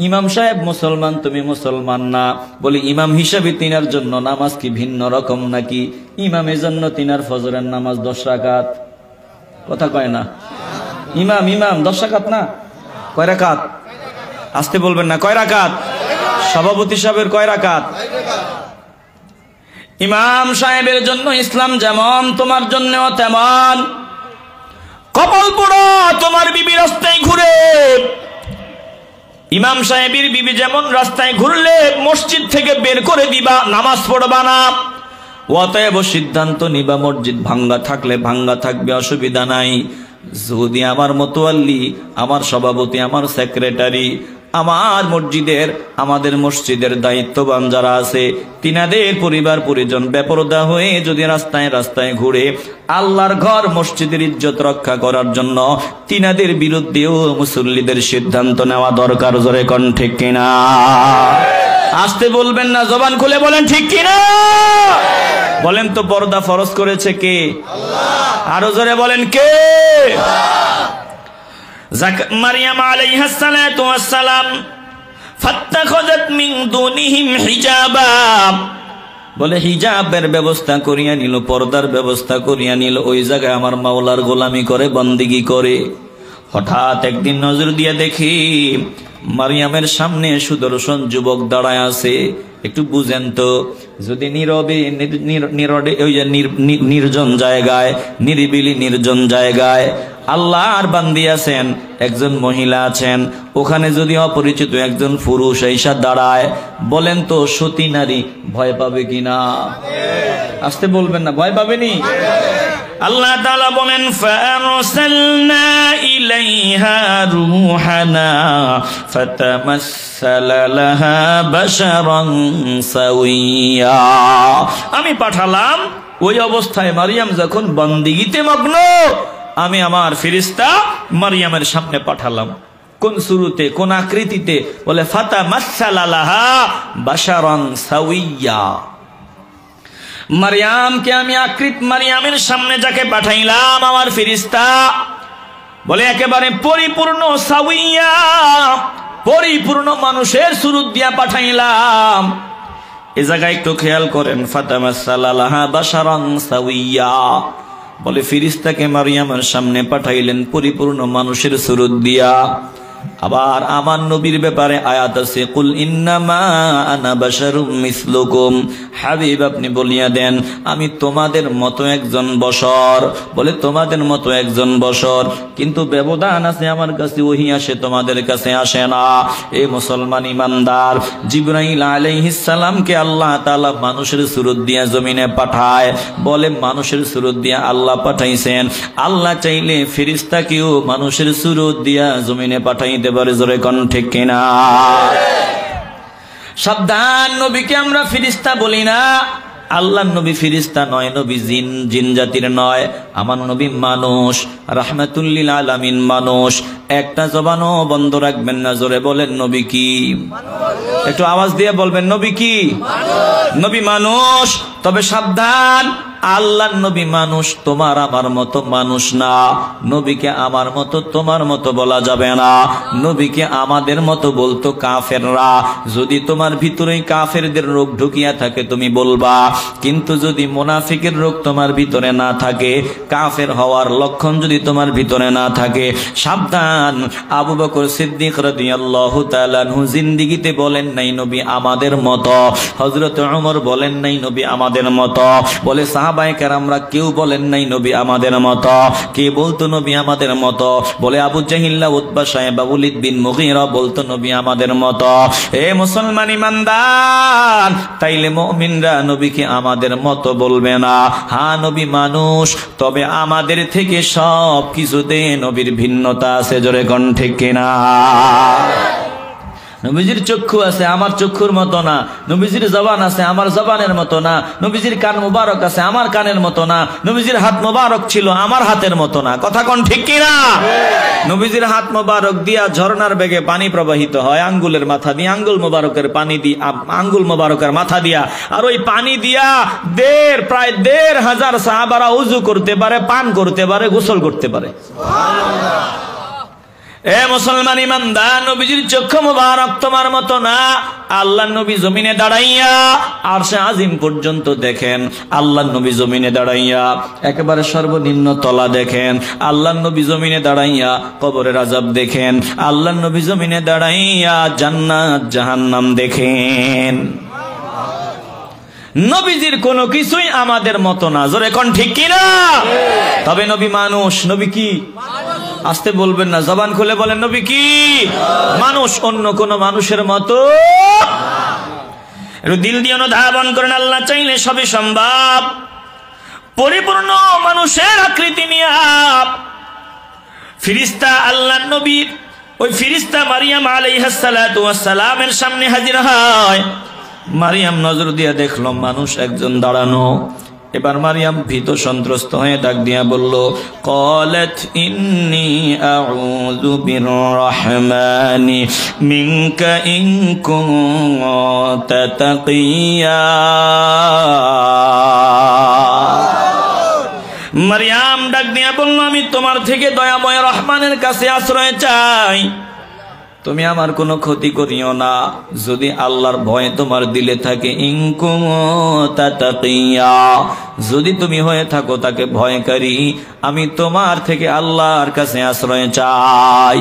ইমাম সাহেব মুসলমান, তুমি মুসলমান না। বলি ইমাম হিসাবে তিনার জন্য নামাজ কি ভিন্ন রকম নাকি? ইমামের জন্য তিনার ফজরের নামাজ 10 রাকাত, কথা কয় না। ইমাম 10 রাকাত না, কয় রাকাত? আসতে বলবেন না, কয় রাকাত? সভাপতি সাহেবের কয় রাকাত? ইমাম সাহেবের জন্য ইসলাম যেমন, তোমার জন্যও তেমন। কপাল পোড়া তোমার বিবি রাস্তায় ঘুরে। ইমাম সাহেবের বিবি যেমন রাস্তায় ঘুরলে মসজিদ থেকে বের করে দিবা, নামাজ পড়বা না। অতএব সিদ্ধান্ত নিবা, মসজিদ ভাঙ্গা থাকলে ভাঙ্গা থাকবে, অসুবিধা নাই। যদি আমার মোতাল্লি, আমার সভাপতি, আমার সেক্রেটারি, আমার মসজিদের, আমাদের মসজিদের দায়িত্ববান যারা আছে, তিনাদের পরিবার পরিজন বেপরদা হয়ে যদি রাস্তায় রাস্তায় ঘুরে আল্লাহর ঘর মসজিদের ইজ্জত রক্ষা করার জন্য তিনাদের বিরুদ্ধেও মুসল্লিদের সিদ্ধান্ত নেওয়া দরকার। জোরে কোন ঠিক কিনা? আসতে বলবেন না, জবান খুলে বলেন ঠিক কিনা। বলেন তো পর্দা ফরজ করেছে কে? আল্লাহ। আরো জোরে বলেন কে? মারিয়াম আলাইহিস সালাতু ওয়াস সালাম ফাত্তাখাযাত মিন দুনিহিম হিজাবা, বলে হিজাবের ব্যবস্থা করিয়া নিল, পর্দার ব্যবস্থা করিয়া নিল। ওই জায়গায় আমার মাওলার গোলামি করে, বন্দিগি করে। হঠাৎ একদিন নজর দিয়ে দেখি মারিয়ামের সামনে সুদর্শন যুবক দাঁড়ায় আছে। একটু বুঝেন তো, যদি নীরবে ওই যে নির্জন জায়গায়, নিরিবিলি নির্জন জায়গায় আল্লাহর বান্দি আছেন, একজন মহিলা আছেন, ওখানে যদি অপরিচিত একজন পুরুষ এসে দাঁড়ায়, বলেন তো সতী নারী ভয় পাবে কিনা? আসতে বলবেন না, ভয় পাবেনি? আল্লাহ তাআলা বলেন ফারসালনা ইলাইহা রূহানা ফাতামাসসালা লাহা বাশারান সাওয়িয়া, আমি পাঠালাম ওই অবস্থায় মারিয়াম যখন বন্দিগিতে মগ্ন, আমি আমার ফেরেশতা মারিয়ামের সামনে পাঠালাম। কোন শুরুতে, কোন আকৃতিতে? বলে ফাতামাসসালা লাহা বাশারান সাওয়িয়া, মারিয়ামকে আমি মারিয়ামের সামনে যাকে পাঠাইলাম আমার ফেরেশতা, বলে একেবারে পরিপূর্ণ সাওয়িয়া, পরিপূর্ণ মানুষের সুরত দিয়া পাঠাইলাম। এ জায়গায় একটু খেয়াল করেন, ফাতামাসসালা লাহা বাশারান সাওয়িয়া, বলে ফেরেশতাকে মারিয়ামের সামনে পাঠাইলেন পরিপূর্ণ মানুষের সুরত দিয়া। আবার আমার নবীর ব্যাপারে আয়াত আছে, কুল ইন্নামা আনা বাশারুম মিসলুকুম, হাবিব আপনি বলিয়া দেন আমি তোমাদের মতো একজন বশর। বলে তোমাদের মতো একজন বশর, কিন্তু ব্যবধান আছে, আমার কাছে ওহী আসে, তোমাদের কাছে আসে না। এ মুসলমান ইমানদার, জিবরাইল আলাইহিস সালামকে আল্লাহ তাআলা মানুষের সুরত দিয়া জমিনে পাঠায়। বলে মানুষের সুরত দিয়া আল্লাহ পাঠাইছেন, আল্লাহ চাইলে ফেরেশতাকেও মানুষের সুরত দিয়া জমিনে পাঠাইতে পারে। জোরে কোন ঠিক কিনা? সাবধান, নবীকে আমরা ফেরেশতা বলি না। আল্লাহর নবী ফেরেশতা নয়, নবী জিন জাতির নয়। আমার নবী মানুষ, রাহমাতুল লিল আলামিন মানুষ। একটা জবানও বন্ধ রাখবেন না। জোরে বলেন নবী কি? একটু আওয়াজ দিয়ে বলবেন নবী কি? নবী মানুষ। তবে সাবধান, আল্লাহর নবী মানুষ, তোমার আমার মতো মানুষ না। নবীকে আমার মতো তোমার মতো বলা যাবে না। নবীকে আমাদের মতো বলতো কাফেররা। যদি তোমার ভিতরে কাফেরদের রোগ ঢুকিয়া থাকে তুমি বলবা, কিন্তু যদি মুনাফিকের রোগ তোমার ভিতরে না থাকে, কাফের হওয়ার লক্ষণ যদি তোমার ভিতরে না থাকে, সাবধান। আবু বকর সিদ্দিক রাদিয়াল্লাহু তাআলা আনহু জিন্দেগিতে বলেন নাই নবী আমাদের মতো। হযরত ওমর বলেন নাই নবী আমাদের মতো। বলে সাহাবায়ে কেরামরা কেউ বলেন নাই নবী আমাদের মতো। কে বলতো নবী আমাদের মতো? বলে আবু জাহিল্লা, উতবা, সাইবা, ওয়ালিদ বিন মুগীরা বলতো নবী আমাদের মতো। এ মুসলমান ইমানদার, তাইলে মুমিনরা নবীকে আমাদের মতো বলবে না। হ্যাঁ, নবী মানুষ, তবে আমাদের থেকে সব কিছুতে নবীর ভিন্নতা আছে। জোরে কোন ঠিক কিনা? নবীজির চক্ষু আছে, আমার চক্ষুর মতো না। নবীজির জবান আছে, আমার জবানের মতো না। নবীজির কান মুবারক আছে, আমার কানের মতো না। নবীজির হাত মুবারক ছিল, আমার হাতের মতো না। কথা কোন ঠিক কিনা? নবীজির হাত মুবারক দিয়া ঝর্ণার বেগে পানি প্রবাহিত হয় আঙ্গুলের মাথা দিয়ে, আঙ্গুল মুবারকের পানি দিয়ে, আঙ্গুল মুবারকের মাথা দিয়া। আর ওই পানি দিয়া প্রায় ১,৫০০ সাহাবারা উযু করতে পারে, পান করতে পারে, গোসল করতে পারে। এ মুসলমান ইমানদার, নবীজির চক্ষু মুবারক তোমার মতো না। আল্লাহর নবী জমিনে দাঁড়াইয়া আরশে আজিম পর্যন্ত দেখেন। আল্লাহর নবী জমিনে দাঁড়াইয়া একেবারে সর্বনিম্ন তলা দেখেন। আল্লাহর নবী জমিনে দাঁড়াইয়া কবরের আযাব দেখেন। আল্লাহর নবী জমিনে দাঁড়াইয়া জান্নাত জাহান্নাম দেখেন। নবীজির কোনো কিছুই আমাদের মতো না। জোরে কোন ঠিক কিনা? তবে নবী মানুষ। নবী কি? আসতে বলবেন না, জবান খুলে বলেন নবী কি? মানুষ, অন্য কোন মানুষের মতো। একটু দিল দিয়ে অনুধাবন করেন, আল্লাহ চাইলে সবই সম্ভব। পরিপূর্ণ মানুষের আকৃতি নিয়ে ফেরেশতা আল্লাহর নবীর ওই ফেরেশতা মারিয়াম আলাইহিস সালাতু ওয়াস সালামের সামনে হাজির হয়। মারিয়াম নজর দিয়ে দেখলো মানুষ একজন দাঁড়ানো। এবার মারিয়াম ভীত সন্ত্রস্ত হয়ে ডাক দিয়া বলল, ক্বালাত ইন্নী আউযু বিররহমানি মিনকা ইন কুনতা তাকিয়া। মারিয়াম ডাক দিয়া বলল, আমি তোমার থেকে দয়াময় রহমানের কাছে আশ্রয় চাই, তুমি আমার কোনো ক্ষতি করিও না। যদি আল্লাহর ভয় তোমার দিলে থাকে, ইন কুনতা তাকিয়া, যদি তুমি হয়ে থাকো তাকে ভয়কারী, আমি তোমার থেকে আল্লাহর কাছে আশ্রয় চাই।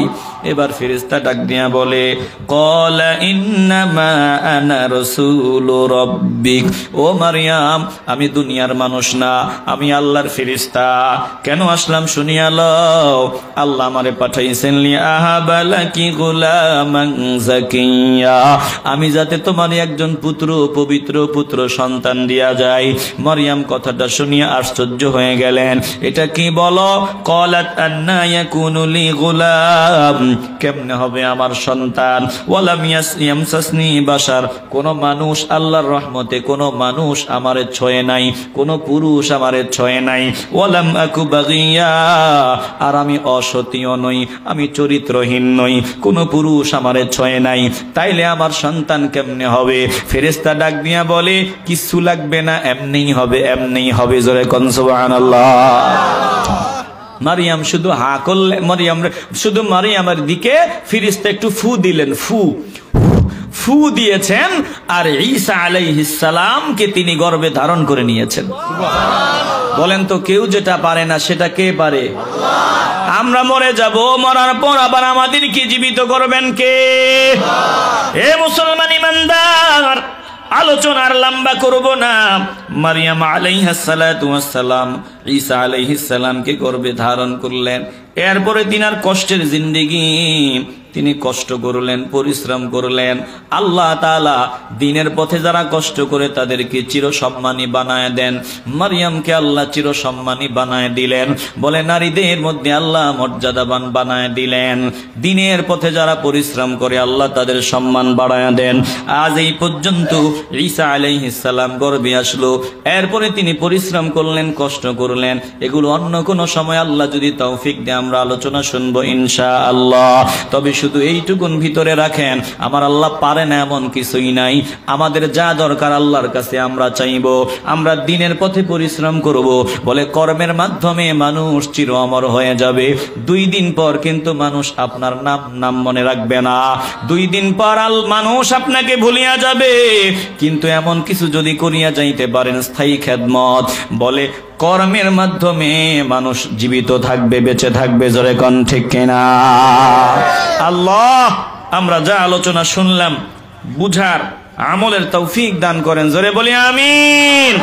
এবার ফেরেশতা ডাক দিয়া বলে, ক্বালা ইন্নামা আনা রাসূলু রাব্বিক। ও মারিয়াম, আমি দুনিয়ার মানুষ না, আমি আল্লাহর ফেরেশতা। কেন আসলাম শুনিয়া লও। আল্লাহ আমারে পাঠাইছেন লিআহাবা লাকি গুলামান যাকিয়া, আমি যাতে তোমার একজন পুত্র, পবিত্র পুত্র সন্তান দিয়া যায়। মারিয়াম কথাটা শুনিয়া আশ্চর্য হয়ে গেলেন। এটা কি বলো? ক্বালাত আন্না ইয়াকুনু লি গুলাম, কেমনে হবে আমার সন্তান? ওয়ালাম ইয়ামসাসনি বাশার, কোন মানুষ, আল্লাহর রহমতে কোন মানুষ আমারে ছয়ে নাই, কোন পুরুষ আমারে ছয়ে নাই। ওয়ালাম আকু বাগিয়া, আর আমি অসতীয় নই, আমি চরিত্রহীন নই, কোন পুরুষ আমারে ছয়ে নাই, তাইলে আমার সন্তান কেমনে হবে? ফেরেশতা ডাক দিয়া বলে, কিছু লাগবে না, এমনিই হবে, এমনিই হবে। জোরে কোন সুবহানাল্লাহ। মারিয়াম শুধু হা করলেন, শুধু মারিয়ামের দিকে ফেরেশতা একটু ফু দিলেন, ফু দিয়েছেন, আর ঈসা আলাইহিস সালামকে তিনি গর্ভে ধারণ করে নিয়েছেন। বলেন তো, কেউ যেটা পারে না সেটা কে পারে? আমরা মরে যাব, মরার পর আবার আমাদেরকে জীবিত করবেন কে? এ মুসলমান ইমানদার, আলোচনার লম্বা করব না। মারিয়াম আলাইহিস সালাতু ওয়াস সালাম ঈসা আলাইহিস সালামকে গর্ভে ধারণ করলেন। এরপরে তিনার কষ্টের জিন্দেগি, তিনি কষ্ট করলেন, পরিশ্রম করলেন। আল্লাহ তাআলা দ্বীনের পথে যারা কষ্ট করে তাদেরকে চিরসম্মানী বানায় দেন। মারিয়ামকে আল্লাহ চিরসম্মানী বানায় দিলেন। বলে নারীদের মধ্যে আল্লাহ মর্যাদাবান বানায় দিলেন। দ্বীনের পথে যারা পরিশ্রম করে আল্লাহ তাদের সম্মান বাড়ায় দেন। আজ এই পর্যন্ত ঈসা আলাইহিস সালাম গর্ভে আসলো, এরপরে তিনি পরিশ্রম করলেন, কষ্ট করলেন। এগুলো অন্য কোন সময় আল্লাহ যদি তৌফিক দেয় আমরা আলোচনা শুনবো ইনশাআল্লাহ। তবে শুধু এইটুকুন ভিতরে রাখেন, আমার আল্লাহ পারে না এমন কিছুই নাই। আমাদের যা দরকার আল্লাহর কাছে আমরা চাইবো, আমরা দ্বীনের পথে পরিশ্রম করব। বলে কর্মের মাধ্যমে মানুষ চির অমর হয়ে যাবে। 2 দিন পর কিন্তু মানুষ আপনার নাম মনে রাখবে না। 2 দিন পর মানুষ আপনাকে ভুলিয়া যাবে। কিন্তু এমন কিছু যদি করিয়া যাইতে পারেন, স্থায়ী খেদমত, বলে কর্মের মাধ্যমে মানুষ জীবিত থাকবে, বেঁচে থাকবে। জোরে কোন ঠিক কিনা? আল্লাহ আমরা যা আলোচনা শুনলাম বুঝার, আমলের তৌফিক দান করেন। জোরে বলি আমিন।